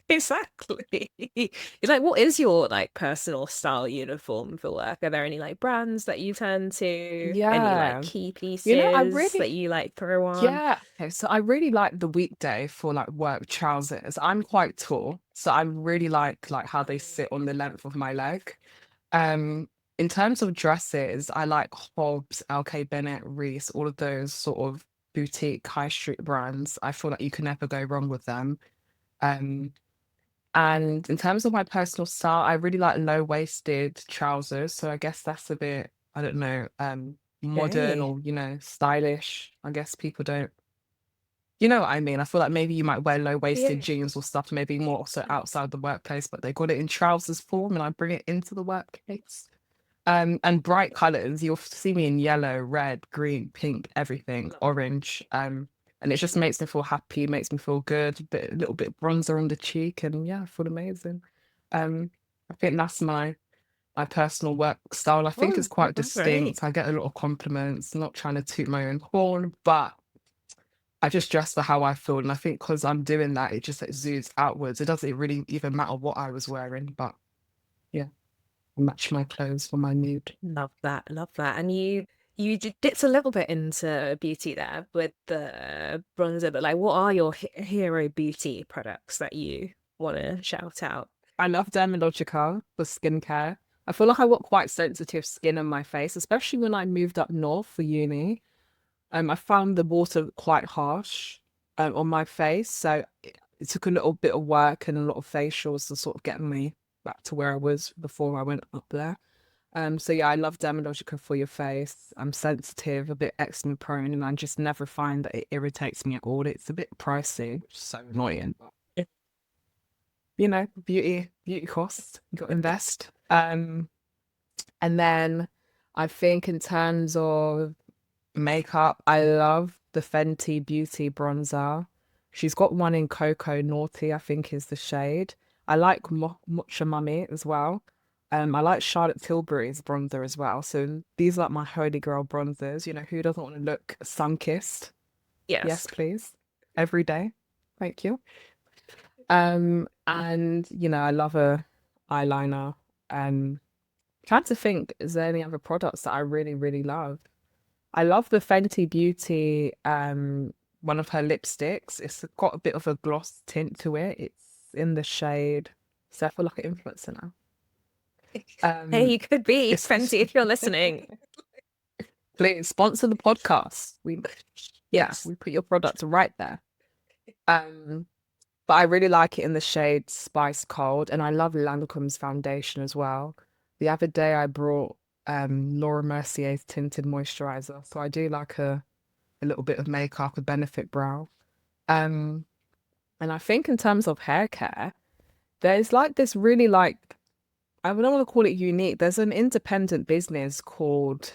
exactly? It's like, what is your like personal style uniform for work? Are there any like brands that you turn to? Any like Yeah. key I pieces really, that you like throw on? yeah. Okay, so I really like the weekday for like work trousers. I'm quite tall, so I really like how they sit on the length of my leg. Um, in terms of dresses, I like Hobbs, LK Bennett, Reese, all of those sort of boutique high street brands. I feel like you can never go wrong with them. Um, and in terms of my personal style, I really like low-waisted trousers. So I guess that's a bit, I don't know, modern Okay. or, stylish. I guess people don't, you know what I mean? I feel like maybe you might wear low-waisted Yeah. jeans or stuff, maybe more so outside the workplace, but they got it in trousers form and I bring it into the workplace. And bright colors, you'll see me in yellow, red, green, pink, everything, Love it. orange. And it just makes me feel happy, makes me feel good, a little bit bronzer on the cheek, and yeah, I feel amazing. I think that's my personal work style. I think it's Oh, quite that's right. distinct. I get a lot of compliments, not trying to toot my own horn, but I just dress for how I feel. And I think because I'm doing that, it just exudes outwards. It doesn't really even matter what I was wearing, but yeah, I match my clothes for my mood. Love that. Love that. And dipped a little bit into beauty there with the bronzer, but like, what are your hero beauty products that you want to shout out? I love Dermalogica for skincare. I feel like I got quite sensitive skin on my face, especially when I moved up north for uni. I found the water quite harsh on my face, so it took a little bit of work and a lot of facials to sort of get me back to where I was before I went up there. So yeah, I love Dermalogica for your face. I'm sensitive, a bit eczema prone, and I just never find that it irritates me at all. It's a bit pricey, which is so annoying. Beauty costs. You got to invest. And then I think in terms of makeup, I love the Fenty Beauty bronzer. She's got one in Cocoa Naughty, I think is the shade. I like Mucha Mummy as well. I like Charlotte Tilbury's bronzer as well. So these are like my holy girl bronzers. Who doesn't want to look sun-kissed? Yes. Yes, please. Every day. Thank you. And I love a eyeliner. Trying to think, is there any other products that I really, really love? I love the Fenty Beauty. one of her lipsticks. It's got a bit of a gloss tint to it. It's in the shade. So I feel like an influencer now. Hey, you could be It's Fenty if you're listening. please sponsor the podcast. We Yes. we put your product right there. Um, but I really like it in the shade Spice Cold, and I love Lancome's foundation as well. The other day I brought Laura Mercier's tinted moisturizer, so I do like a little bit of makeup, a Benefit Brow. Um, and I think in terms of hair care, there's like this really like I don't want to call it unique. There's an independent business called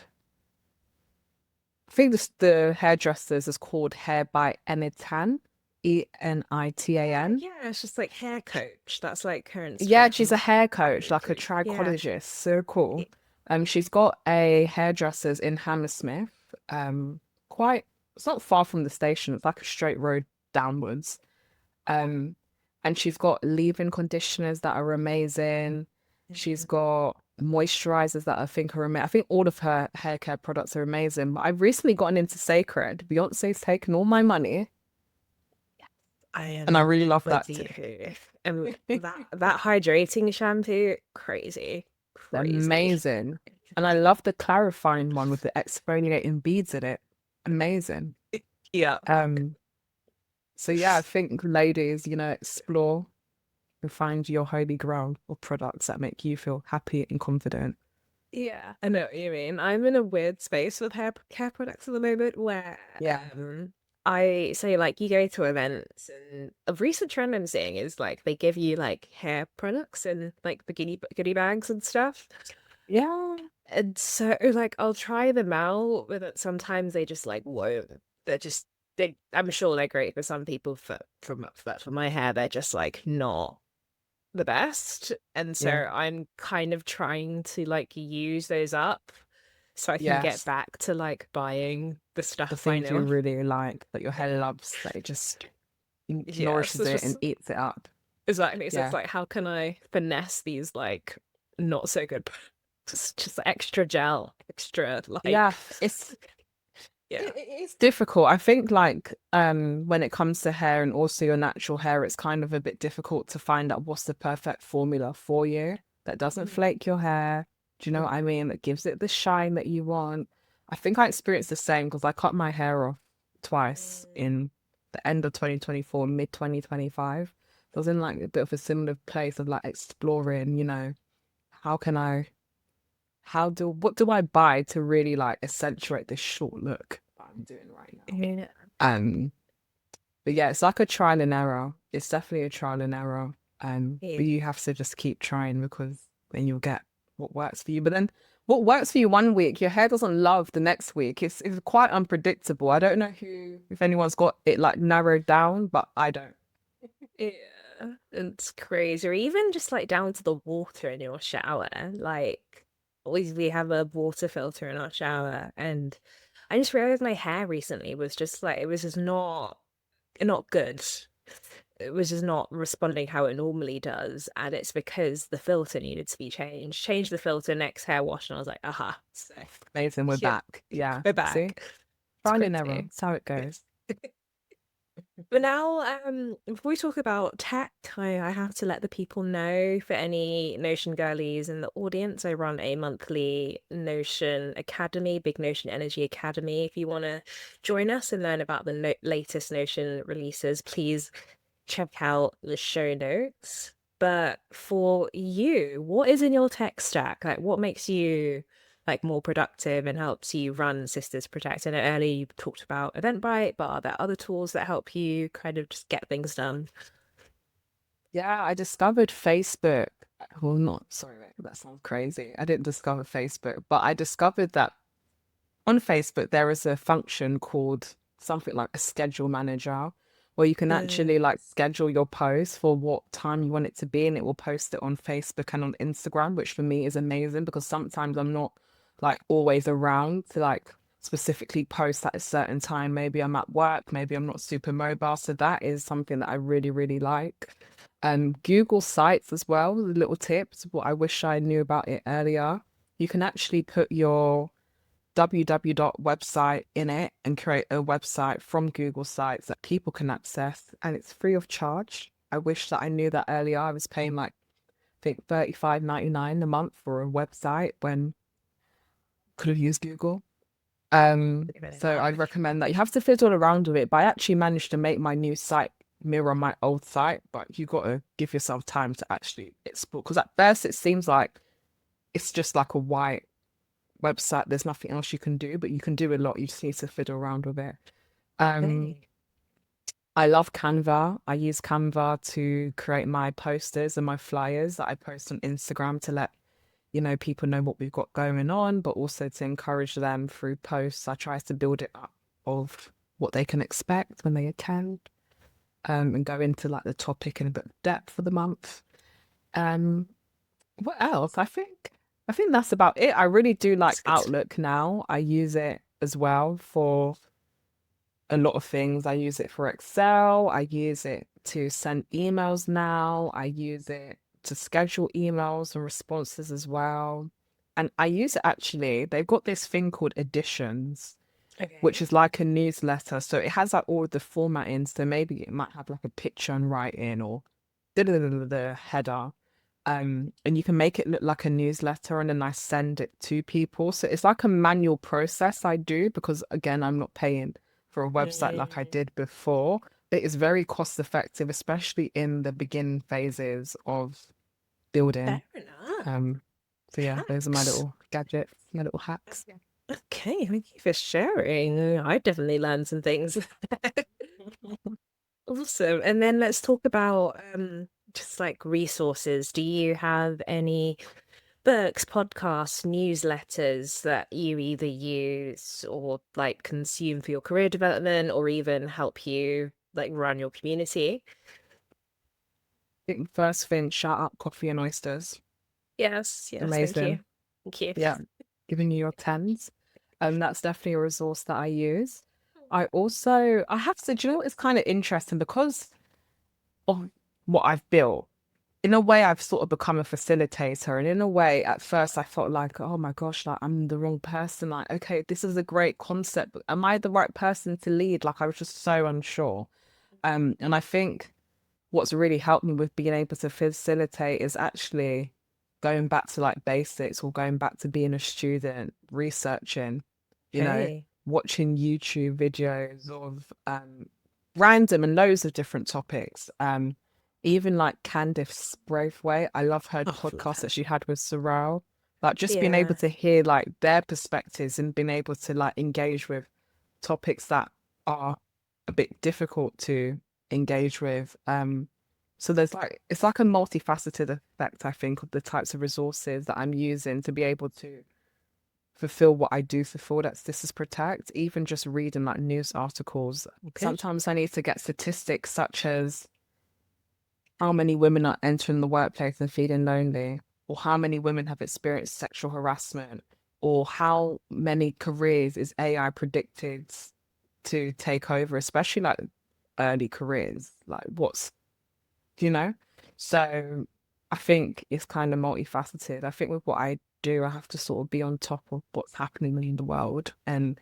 I think the hairdressers is called Hair by Enitan, Enitan. Yeah, it's just like hair coach. That's like her Yeah, she's a Instagram. hair coach, like a Yeah. trichologist. So cool. She's got a hairdressers in Hammersmith. Quite it's not far from the station. It's like a straight road downwards. Um, and she's got leave-in conditioners that are amazing. She's got moisturizers that I think are amazing. I think all of her hair care products are amazing. But I've recently gotten into Cécred. Beyonce's taken all my money, I and I am really love that with too. you. And that hydrating shampoo, crazy. They're Crazy. amazing. And I love the clarifying one with the exfoliating beads in it. Amazing. Yeah. So yeah, I think ladies, explore and find your holy ground or products that make you feel happy and confident. Yeah, I know what you mean. I'm in a weird space with hair care products at the moment where Yeah. I say like you go to events and a recent trend I'm seeing is like they give you like hair products and like the goodie bags and stuff. Yeah. And so like I'll try them out, but sometimes they just like won't. They're just I'm sure they're great for some people for my hair, they're just like not the best. And so Yeah. I'm kind of trying to like use those up so I can get Yes. back to like buying the The stuff I things you know. really like that your hair loves, that it just Yes, nourishes it's it and just eats it up. exactly. So it's Yeah. like, how can I finesse these like not so good, just extra gel, extra Yeah. like, It's yeah. it's difficult. I think like when it comes to hair and also your natural hair, it's kind of a bit difficult to find out what's the perfect formula for you that doesn't flake your hair. Do you know what I mean? That gives it the shine that you want. I think I experienced the same because I cut my hair off twice in the end of 2024, mid 2025. I was in like a bit of a similar place of like exploring, how can I what do I buy to really like accentuate this short look that I'm doing right now? Yeah. But yeah, it's like a trial and error. It's definitely a trial and error. Yeah. But you have to just keep trying because then you'll get what works for you. But then what works for you one week, your hair doesn't love the next week. It's quite unpredictable. I don't know if anyone's got it like narrowed down, but I don't. Yeah, it's crazy. Or even just like down to the water in your shower. Like, always we have a water filter in our shower, and I just realized my hair recently was just like it was just not good. It was just not responding how it normally does, and it's because the filter needed to be changed. Change the filter, next hair wash, and I was like, aha, so Amazing, we're yeah, back. Yeah. we're See? back. It's Trial and error. crazy. That's how it goes. But now, before we talk about tech, I have to let the people know for any Notion girlies in the audience, I run a monthly Notion Academy, Big Notion Energy Academy. If you want to join us and learn about the latest Notion releases, please check out the show notes. But for you, what is in your tech stack? Like, what makes you like more productive and helps you run Sisters Protect? I know earlier you talked about Eventbrite, but are there other tools that help you kind of just get things done? Yeah, I discovered Facebook. Well, not, sorry, wait, that sounds crazy. I didn't discover Facebook, but I discovered that on Facebook there is a function called something like a schedule manager where you can actually like schedule your post for what time you want it to be and it will post it on Facebook and on Instagram, which for me is amazing because sometimes I'm not like always around to like specifically post at a certain time. Maybe I'm at work, maybe I'm not super mobile. So that is something that I really, really like. Google Sites as well, the little tips, what I wish I knew about it earlier. You can actually put your www.website in it and create a website from Google Sites that people can access, and it's free of charge. I wish that I knew that earlier. I was paying like, I think, $35.99 a month for a website when could have used Google. So I'd recommend that. You have to fiddle around with it, but I actually managed to make my new site mirror my old site, but you got to give yourself time to actually explore, because at first it seems like it's just like a white website. There's nothing else you can do, but you can do a lot. You just need to fiddle around with it. Okay. I love Canva. I use Canva to create my posters and my flyers that I post on Instagram to let people know what we've got going on, but also to encourage them through posts. I try to build it up of what they can expect when they attend, and go into like the topic in a bit of depth for the month. What else? I think that's about it. I really do like That's good. Outlook now. I use it as well for a lot of things. I use it for Excel. I use it to send emails now. I use it to schedule emails and responses as well. And I use it actually, they've got this thing called Editions, which Okay. is like a newsletter. So it has like all of the formatting. So maybe it might have like a picture and writing or the header. And you can make it look like a newsletter, and then I send it to people. So it's like a manual process I do because, again, I'm not paying for a website like I Mm, did before. It is very cost effective, especially in the beginning phases of fair building. enough. So yeah, those are my Hacks. little gadgets, my little hacks. Okay, thank you for sharing. I definitely learned some things. Awesome. And then let's talk about just like resources. Do you have any books, podcasts, newsletters that you either use or like consume for your career development or even help you like run your community? I think first thing, shout out Coffee and Oysters. Yes, yes, thank you. Amazing. Thank you. Yeah, giving you your tens. That's definitely a resource that I use. I have to, do you know what, it's kind of interesting because of what I've built. In a way, I've sort of become a facilitator. And in a way, at first, I felt like, oh my gosh, like I'm the wrong person. Like, okay, this is a great concept, but am I the right person to lead? Like, I was just so unsure. And I think what's really helped me with being able to facilitate is actually going back to like basics or going back to being a student, researching, you know, Okay. watching YouTube videos of random and loads of different topics. Even like Candice Braithwaite, I love her Oh, love podcast her. that she had with Sorrel. Like just being able Yeah. to hear like their perspectives and being able to like engage with topics that are a bit difficult to engage with. So there's like it's like a multifaceted effect, I think, of the types of resources that I'm using to be able to fulfill what I do fulfill, that's This is Protect. Even just reading like news articles. Okay. Sometimes I need to get statistics such as how many women are entering the workplace and feeling lonely, or how many women have experienced sexual harassment, or how many careers is AI predicted to take over, especially like early careers. Like what's, you know? So I think it's kind of multifaceted. I think with what I do, I have to sort of be on top of what's happening in the world and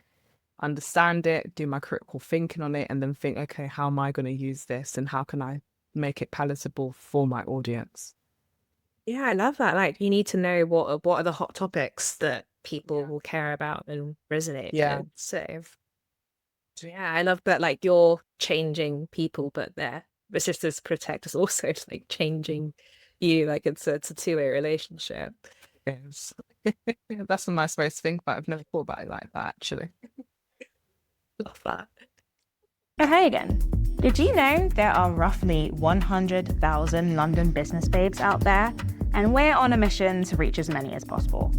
understand it, do my critical thinking on it, and then think, okay, how am I going to use this and how can I make it palatable for my audience? Yeah, I love that. Like, you need to know what are the hot topics that people Yeah. will care about and resonate Yeah. with. So yeah, I love that. Like, you're changing people, but the Sisters Protect is also like changing you. Like, it's a two-way relationship. Yes. That's a nice way to think about it. I've never thought about it like that, actually. Love that. Oh, hey again. Did you know there are roughly 100,000 London business babes out there? And we're on a mission to reach as many as possible.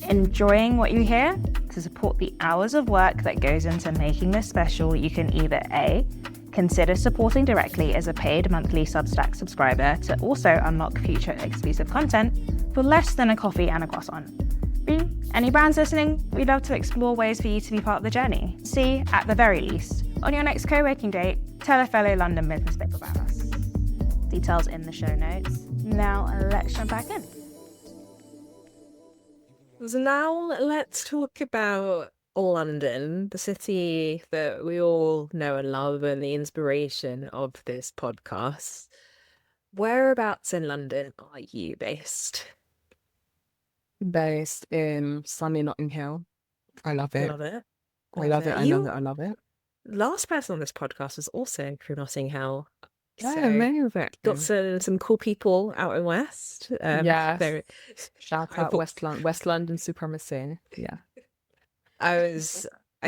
Enjoying what you hear? To support the hours of work that goes into making this special, you can either A, consider supporting directly as a paid monthly Substack subscriber to also unlock future exclusive content for less than a coffee and a croissant. B, any brands listening? We'd love to explore ways for you to be part of the journey. C, at the very least, on your next co-working date, tell a fellow London business babe about us. Details in the show notes. Now let's jump back in. So now let's talk about London, the city that we all know and love, and the inspiration of this podcast. Whereabouts in London are you based? Based in sunny Notting Hill. I love it. Love it. I Love love it. it. I love it. I love it. Last person on this podcast was also from Notting Hill. Yeah, So got amazing. some cool people out in West. Yes. Very, Shout I out thought West London supremacy. Yeah. I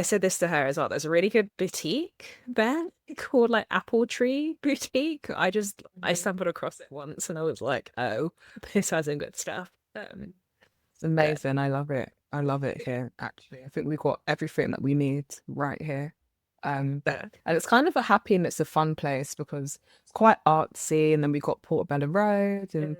said this to her as well. There's a really good boutique there called like Apple Tree Boutique. I stumbled across it once and I was like, oh, this has some good stuff. It's amazing. I love it. I love it here, actually. I think we've got everything that we need right here. There. And it's kind of a happy and it's a fun place because it's quite artsy, and then we've got Portobello Road, and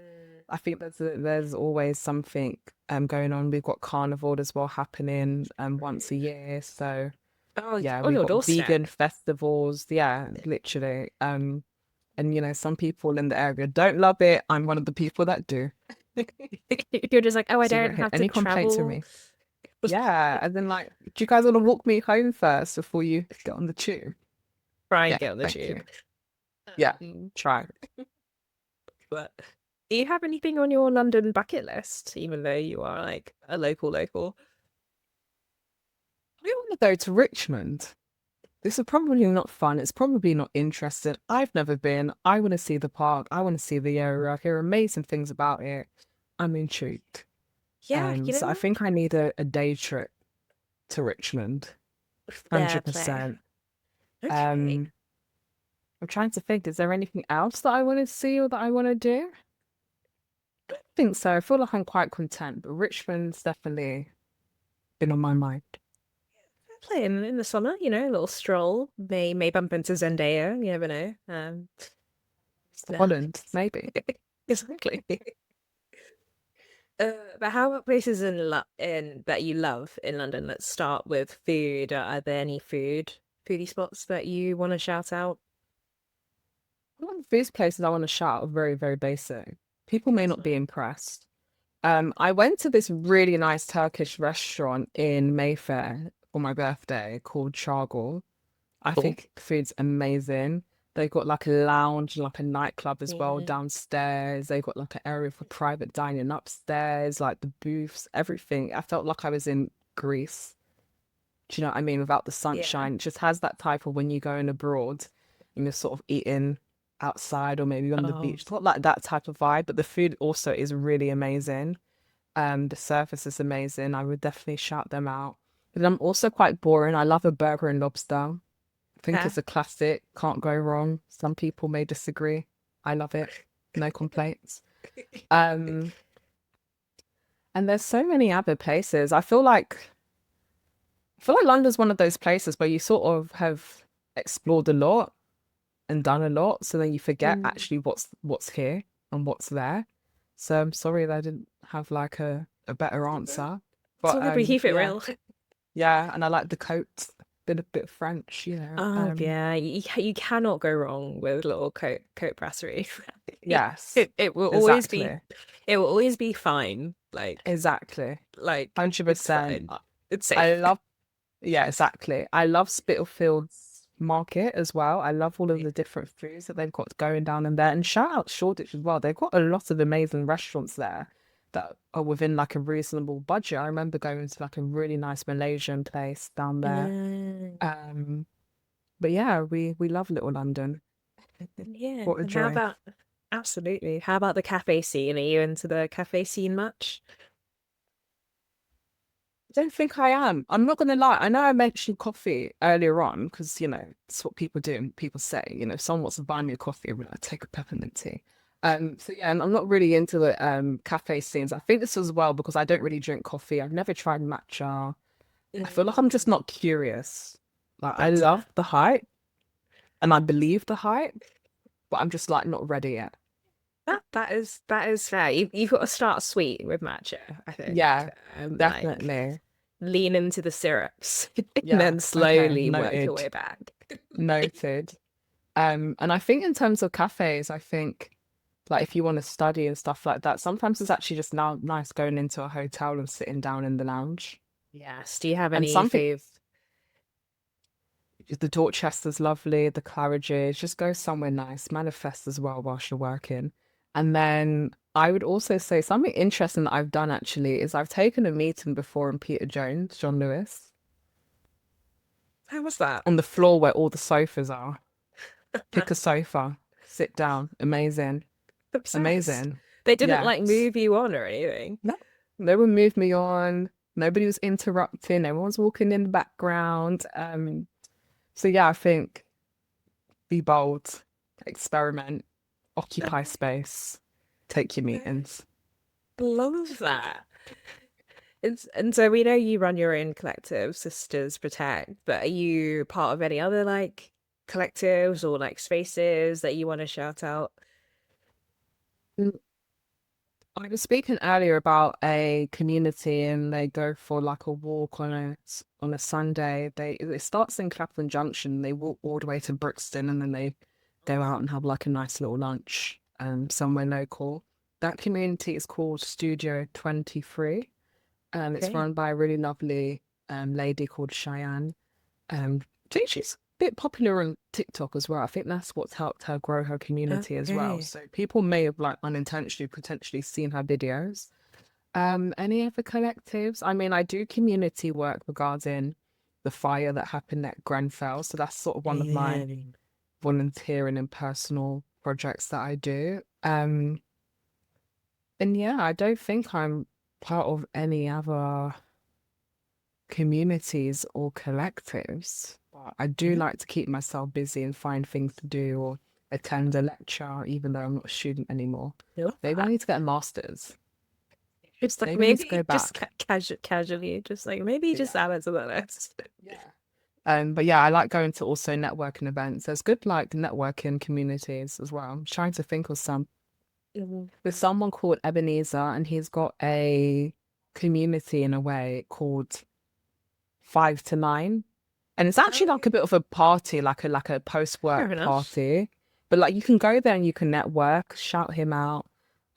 I think there's always something going on. We've got Carnival as well happening once a year. So Oh, yeah, on we've your got doorstep. vegan festivals. Yeah, literally. And some people in the area don't love it. I'm one of the people that do. You're just like, oh, I So you don't won't hear have to any complaints from travel. me. Yeah, and then like, do you guys want to walk me home first before you get on the tube? Try and Yeah, get on the thank you. tube. Yeah, Um, try. but do you have anything on your London bucket list, even though you are like a local? I want to go to Richmond. This is probably not fun. It's probably not interesting. I've never been. I want to see the park. I want to see the area. I hear amazing things about it. I'm intrigued. Yeah, So I think I need a day trip to Richmond. fair play. 100%. Okay. I'm trying to think, is there anything else that I want to see or that I want to do? I don't think so. I feel like I'm quite content, but Richmond's definitely been on my mind. Play in the summer, a little stroll. May bump into Zendaya. You never know. Yeah. Holland, maybe. Exactly. But how about places in that you love in London? Let's start with food. Are there any foodie spots that you want to shout out? One of these places I want to shout are very, very basic. People may not be impressed. I went to this really nice Turkish restaurant in Mayfair for my birthday called Chargal. I Cool. think food's amazing. They've got like a lounge, like a nightclub as well Yeah. downstairs. They've got like an area for private dining upstairs, like the booths, everything. I felt like I was in Greece. Do you know what I mean? Without the Yeah. sunshine, it just has that type of when you're going abroad and you're sort of eating outside or maybe on the Oh, beach. It's not like that type of vibe, but the food also is really amazing. The service is amazing. I would definitely shout them out. But I'm also quite boring. I love a burger and lobster. I think yeah. it's a classic. Can't go wrong. Some people may disagree. I love it. No complaints. Um, and there's so many other places. I feel like London's one of those places where you sort of have explored a lot and done a lot, so then you forget Mm. actually what's here and what's there. So I'm sorry that I didn't have like a better answer. It's all But good. We keep it yeah, real. yeah, and I like the coat, bit French, Oh yeah, you cannot go wrong with little coat brasserie. Yes, It will always be exactly, fine. exactly, Like it's 100%. fine. It's I safe. love, yeah, exactly. I love Spitalfields Market as well. I love all of the different foods that they've got going down in there. And shout out Shoreditch as well. They've got a lot of amazing restaurants there that are within like a reasonable budget. I remember going to like a really nice Malaysian place down there. Yeah. But yeah, we love Little London. Yeah. What a And how joy. about absolutely? How about the cafe scene? Are you into the cafe scene much? I don't think I am. I'm not gonna lie. I know I mentioned coffee earlier on because it's what people do and people say. If someone wants to buy me a coffee, I'm like, take a peppermint tea. So yeah, and I'm not really into the cafe scenes. I think this as well because I don't really drink coffee. I've never tried matcha. I feel like I'm just not curious. Like I That's love the hype and I believe the hype, but I'm just like not ready yet. that is fair. You've got to start sweet with matcha, I think. Yeah, Like definitely. lean into the syrups and Yeah, then okay, slowly work your noted, way back. noted. And I think in terms of cafes, I think like if you want to study and stuff like that, sometimes it's actually just now nice going into a hotel and sitting down in the lounge. Yes. Do you have And any the Dorchester's lovely, the Claridge's, just go somewhere nice, manifest as well whilst you're working. And then I would also say something interesting that I've done actually is I've taken a meeting before in Peter Jones, John Lewis, How was that? on the floor where all the sofas are. Pick a sofa, sit down. Amazing. Obsessed. Amazing. They didn't like Yes. move you on or anything. No one moved me on. Nobody was interrupting. Everyone's walking in the background. So yeah, I think be bold, experiment, occupy space, take your meetings. Love that. And so we know you run your own collective, Sisters Protect, but are you part of any other like collectives or like spaces that you want to shout out? I was speaking earlier about a community and they go for like a walk on a Sunday. It starts in Clapham Junction. They walk all the way to Brixton and then they go out and have like a nice little lunch somewhere local. That community is called Studio 23 and it's Okay. run by a really lovely lady called Cheyenne. I think she's a bit popular on TikTok as well. I think that's what's helped her grow her community as well. Okay. So people may have like unintentionally potentially seen her videos. Any other collectives? I mean, I do community work regarding the fire that happened at Grenfell. So that's sort of one of my volunteering and personal projects that I do. And yeah, I don't think I'm part of any other communities or collectives. But I do like to keep myself busy and find things to do or attend a lecture, even though I'm not a student anymore. Maybe I need to get a master's. It's like Maybe I need to maybe go just back. casually, just like maybe just add it to the list. Yeah. But yeah, I like going to also networking events. There's good like networking communities as well. I'm trying to think of some. There's someone called Ebenezer, and he's got a community in a way called 5 to 9. And it's actually like a bit of a party, like a post-work Fair enough. party. But like you can go there and you can network, shout him out.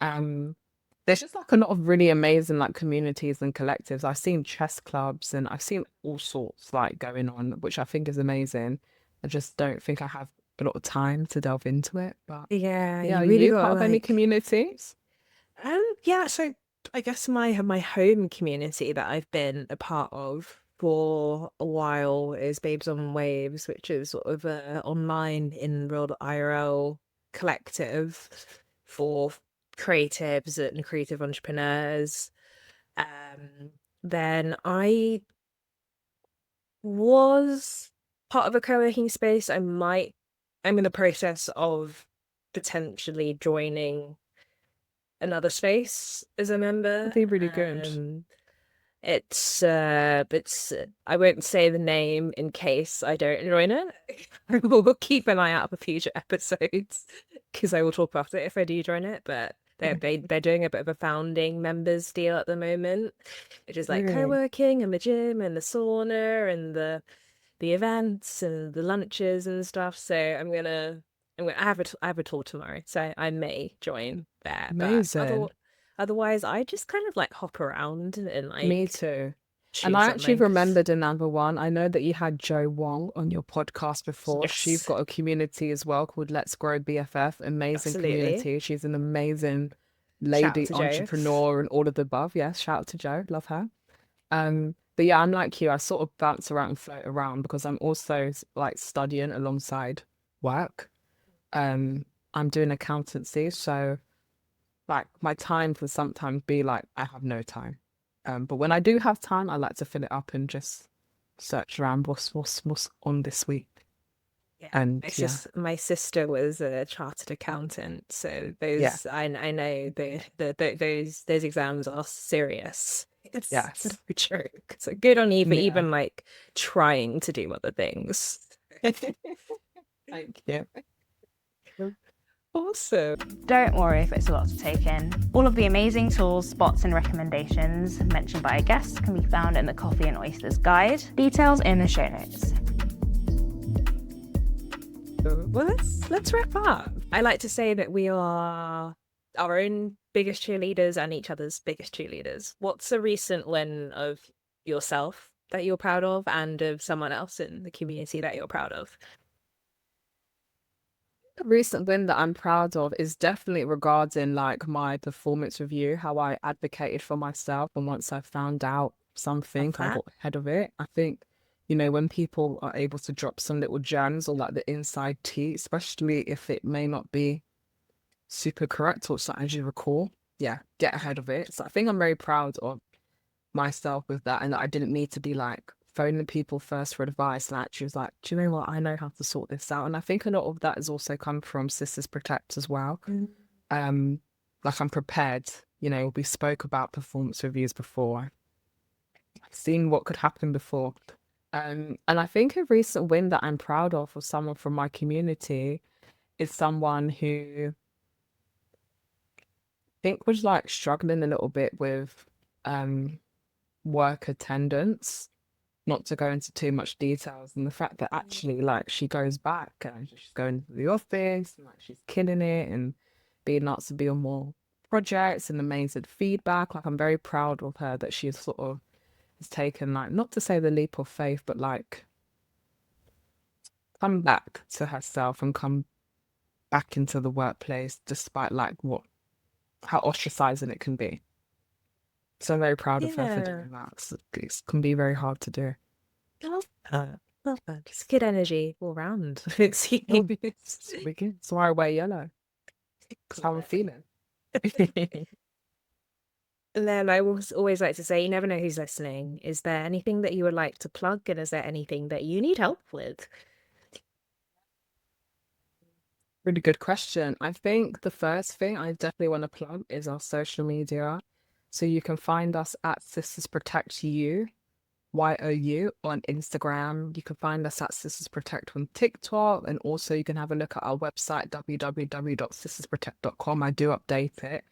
There's just like a lot of really amazing like communities and collectives. I've seen chess clubs and I've seen all sorts like going on, which I think is amazing. I just don't think I have a lot of time to delve into it. But Yeah, yeah, you are really you got part of any like communities? yeah, so I guess my home community that I've been a part of for a while is Babes on Waves, which is sort of a online in real IRL collective for creatives and creative entrepreneurs. Then I was part of a co-working space. I'm in the process of potentially joining another space as a member. That'd be really good. It's I won't say the name in case I don't join it. We'll keep an eye out for future episodes because I will talk about it if I do join it. But they're doing a bit of a founding members deal at the moment, which is like Really? co-working and the gym and the sauna and the events and the lunches and stuff. So I have a talk tomorrow, so I may join there. Amazing. But otherwise, I just kind of like hop around and like Me too. choose And I actually something. remembered another one. I know that you had Jo Wong on your podcast before. She's Yes. got a community as well called Let's Grow BFF. Amazing Absolutely. community. She's an amazing Shout out lady to Jo. entrepreneur and all of the above. Yes, shout out to Jo. Love her. But yeah, I'm like you. I sort of bounce around and float around because I'm also like studying alongside work. I'm doing accountancy, so like my time can sometimes be like I have no time. But when I do have time, I like to fill it up and just search around what's on this week. Yeah. And My sister was a chartered accountant, so those Yeah. I know those exams are serious. It's Yes. no joke. So good on you for Yeah. even like trying to do other things. Thank you. Awesome. Don't worry if it's a lot to take in. All of the amazing tools, spots, and recommendations mentioned by our guests can be found in the Coffee and Oysters guide. Details in the show notes. Well, let's wrap up. I like to say that we are our own biggest cheerleaders and each other's biggest cheerleaders. What's a recent win of yourself that you're proud of and of someone else in the community that you're proud of? A recent win that I'm proud of is definitely regarding like my performance review, how I advocated for myself. And once I found out Love something, I that. got ahead of it. I think, when people are able to drop some little gems or like the inside tea, especially if it may not be super correct or something as you recall, yeah, get ahead of it. So I think I'm very proud of myself with that, and that I didn't need to be like phoning people first for advice. And actually was like, do you know what? I know how to sort this out. And I think a lot of that has also come from Sisters Protect as well. Mm. Like I'm prepared. We spoke about performance reviews before. I've seen what could happen before. And I think a recent win that I'm proud of for someone from my community is someone who I think was like struggling a little bit with work attendance, not to go into too much details, and the fact that actually like she goes back and she's going to the office and like she's killing it and being asked to be on more projects and amazing feedback. Like I'm very proud of her that she sort of has taken, like, not to say the leap of faith, but like come back to herself and come back into the workplace despite like how ostracizing it can be. So I'm very proud of her for Yeah. doing that. It can be very hard to do. Love that. Love that. Just good energy all round. It's That's why I wear yellow. That's how I'm feeling. And then I always like to say, you never know who's listening. Is there anything that you would like to plug, and is there anything that you need help with? Really good question. I think the first thing I definitely want to plug is our social media. So you can find us at Sisters Protect You, YOU, on Instagram. You can find us at Sisters Protect on TikTok. And also you can have a look at our website, www.sistersprotect.com. I do update it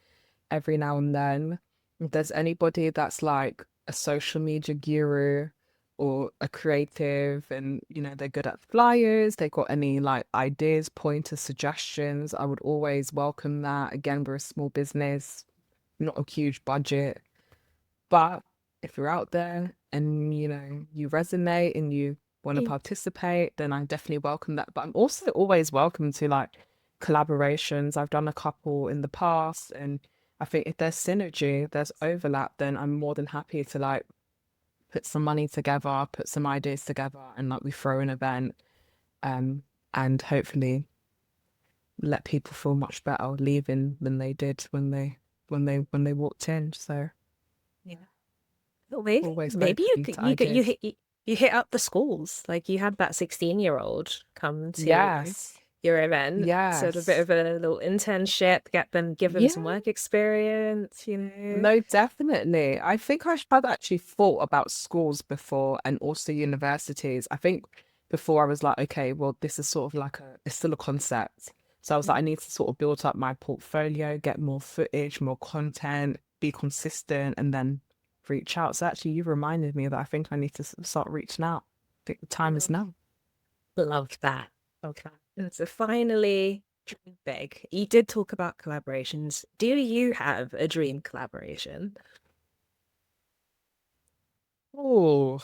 every now and then. If there's anybody that's like a social media guru or a creative and they're good at flyers, they've got any like ideas, pointers, suggestions, I would always welcome that. Again, we're a small business, not a huge budget, but if you're out there and you resonate and you want to Mm. participate, then I definitely welcome that. But I'm also always welcome to like collaborations. I've done a couple in the past, and I think if there's synergy, there's overlap, then I'm more than happy to like put some money together, put some ideas together, and like we throw an event, and hopefully let people feel much better leaving than they did when they walked in. So Yeah. Well, maybe always maybe you open could to you ideas. hit you hit up the schools. Like you had that 16-year-old come to Yes, your event, sort of a bit yes, of a little internship, give them some yeah. work experience, you know. No, definitely. I think I had actually thought about schools before and also universities. I think before I was like, okay, well, this is sort of like it's still a concept. So I was like, I need to sort of build up my portfolio, get more footage, more content, be consistent, and then reach out. So actually, you reminded me that I think I need to start reaching out. I think the time is Love, now. love that. Okay. And so finally, dream big. You did talk about collaborations. Do you have a dream collaboration? Oh,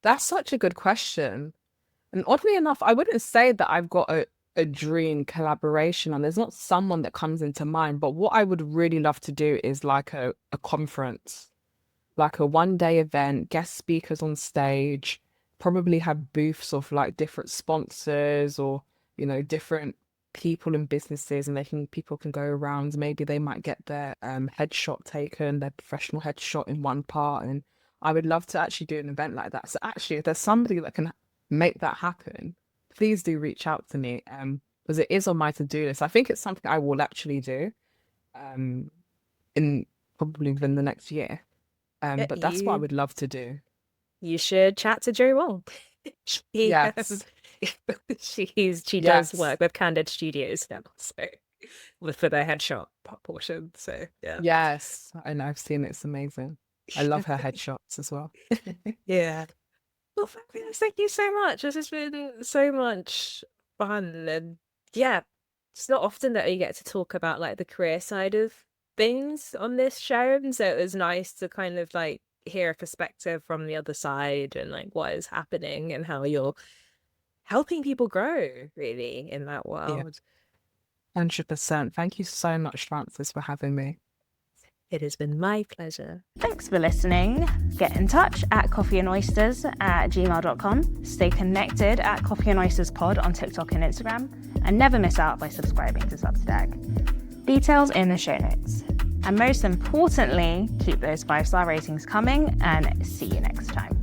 that's such a good question. And oddly enough, I wouldn't say that I've got a dream collaboration, and there's not someone that comes into mind. But what I would really love to do is like a conference, like a 1 day event, guest speakers on stage, probably have booths of like different sponsors or, different people and businesses, and people can go around. Maybe they might get their headshot taken, their professional headshot in one part. And I would love to actually do an event like that. So actually, if there's somebody that can make that happen, please do reach out to me. Because it is on my to-do list. I think it's something I will actually do um in probably within the next year. Yeah, But that's what I would love to do. you should chat to Joe Wong. She Yes. she does Yes. work with Candid Studios now, so for their headshot portion. So yeah. Yes. And I've seen it. It's amazing. I love her headshots as well. Yeah. Well, fabulous. Thank you so much. This has been so much fun. And yeah, it's not often that you get to talk about like the career side of things on this show. And so it was nice to kind of like hear a perspective from the other side and like what is happening and how you're helping people grow really in that Yeah, world. 100%. Thank you so much, Francis, for having me. It has been my pleasure. Thanks for listening. Get in touch at coffeeandoysters@gmail.com. Stay connected at Coffee and Oysters Pod on TikTok and Instagram. And never miss out by subscribing to Substack. Details in the show notes. And most importantly, keep those 5-star ratings coming and see you next time.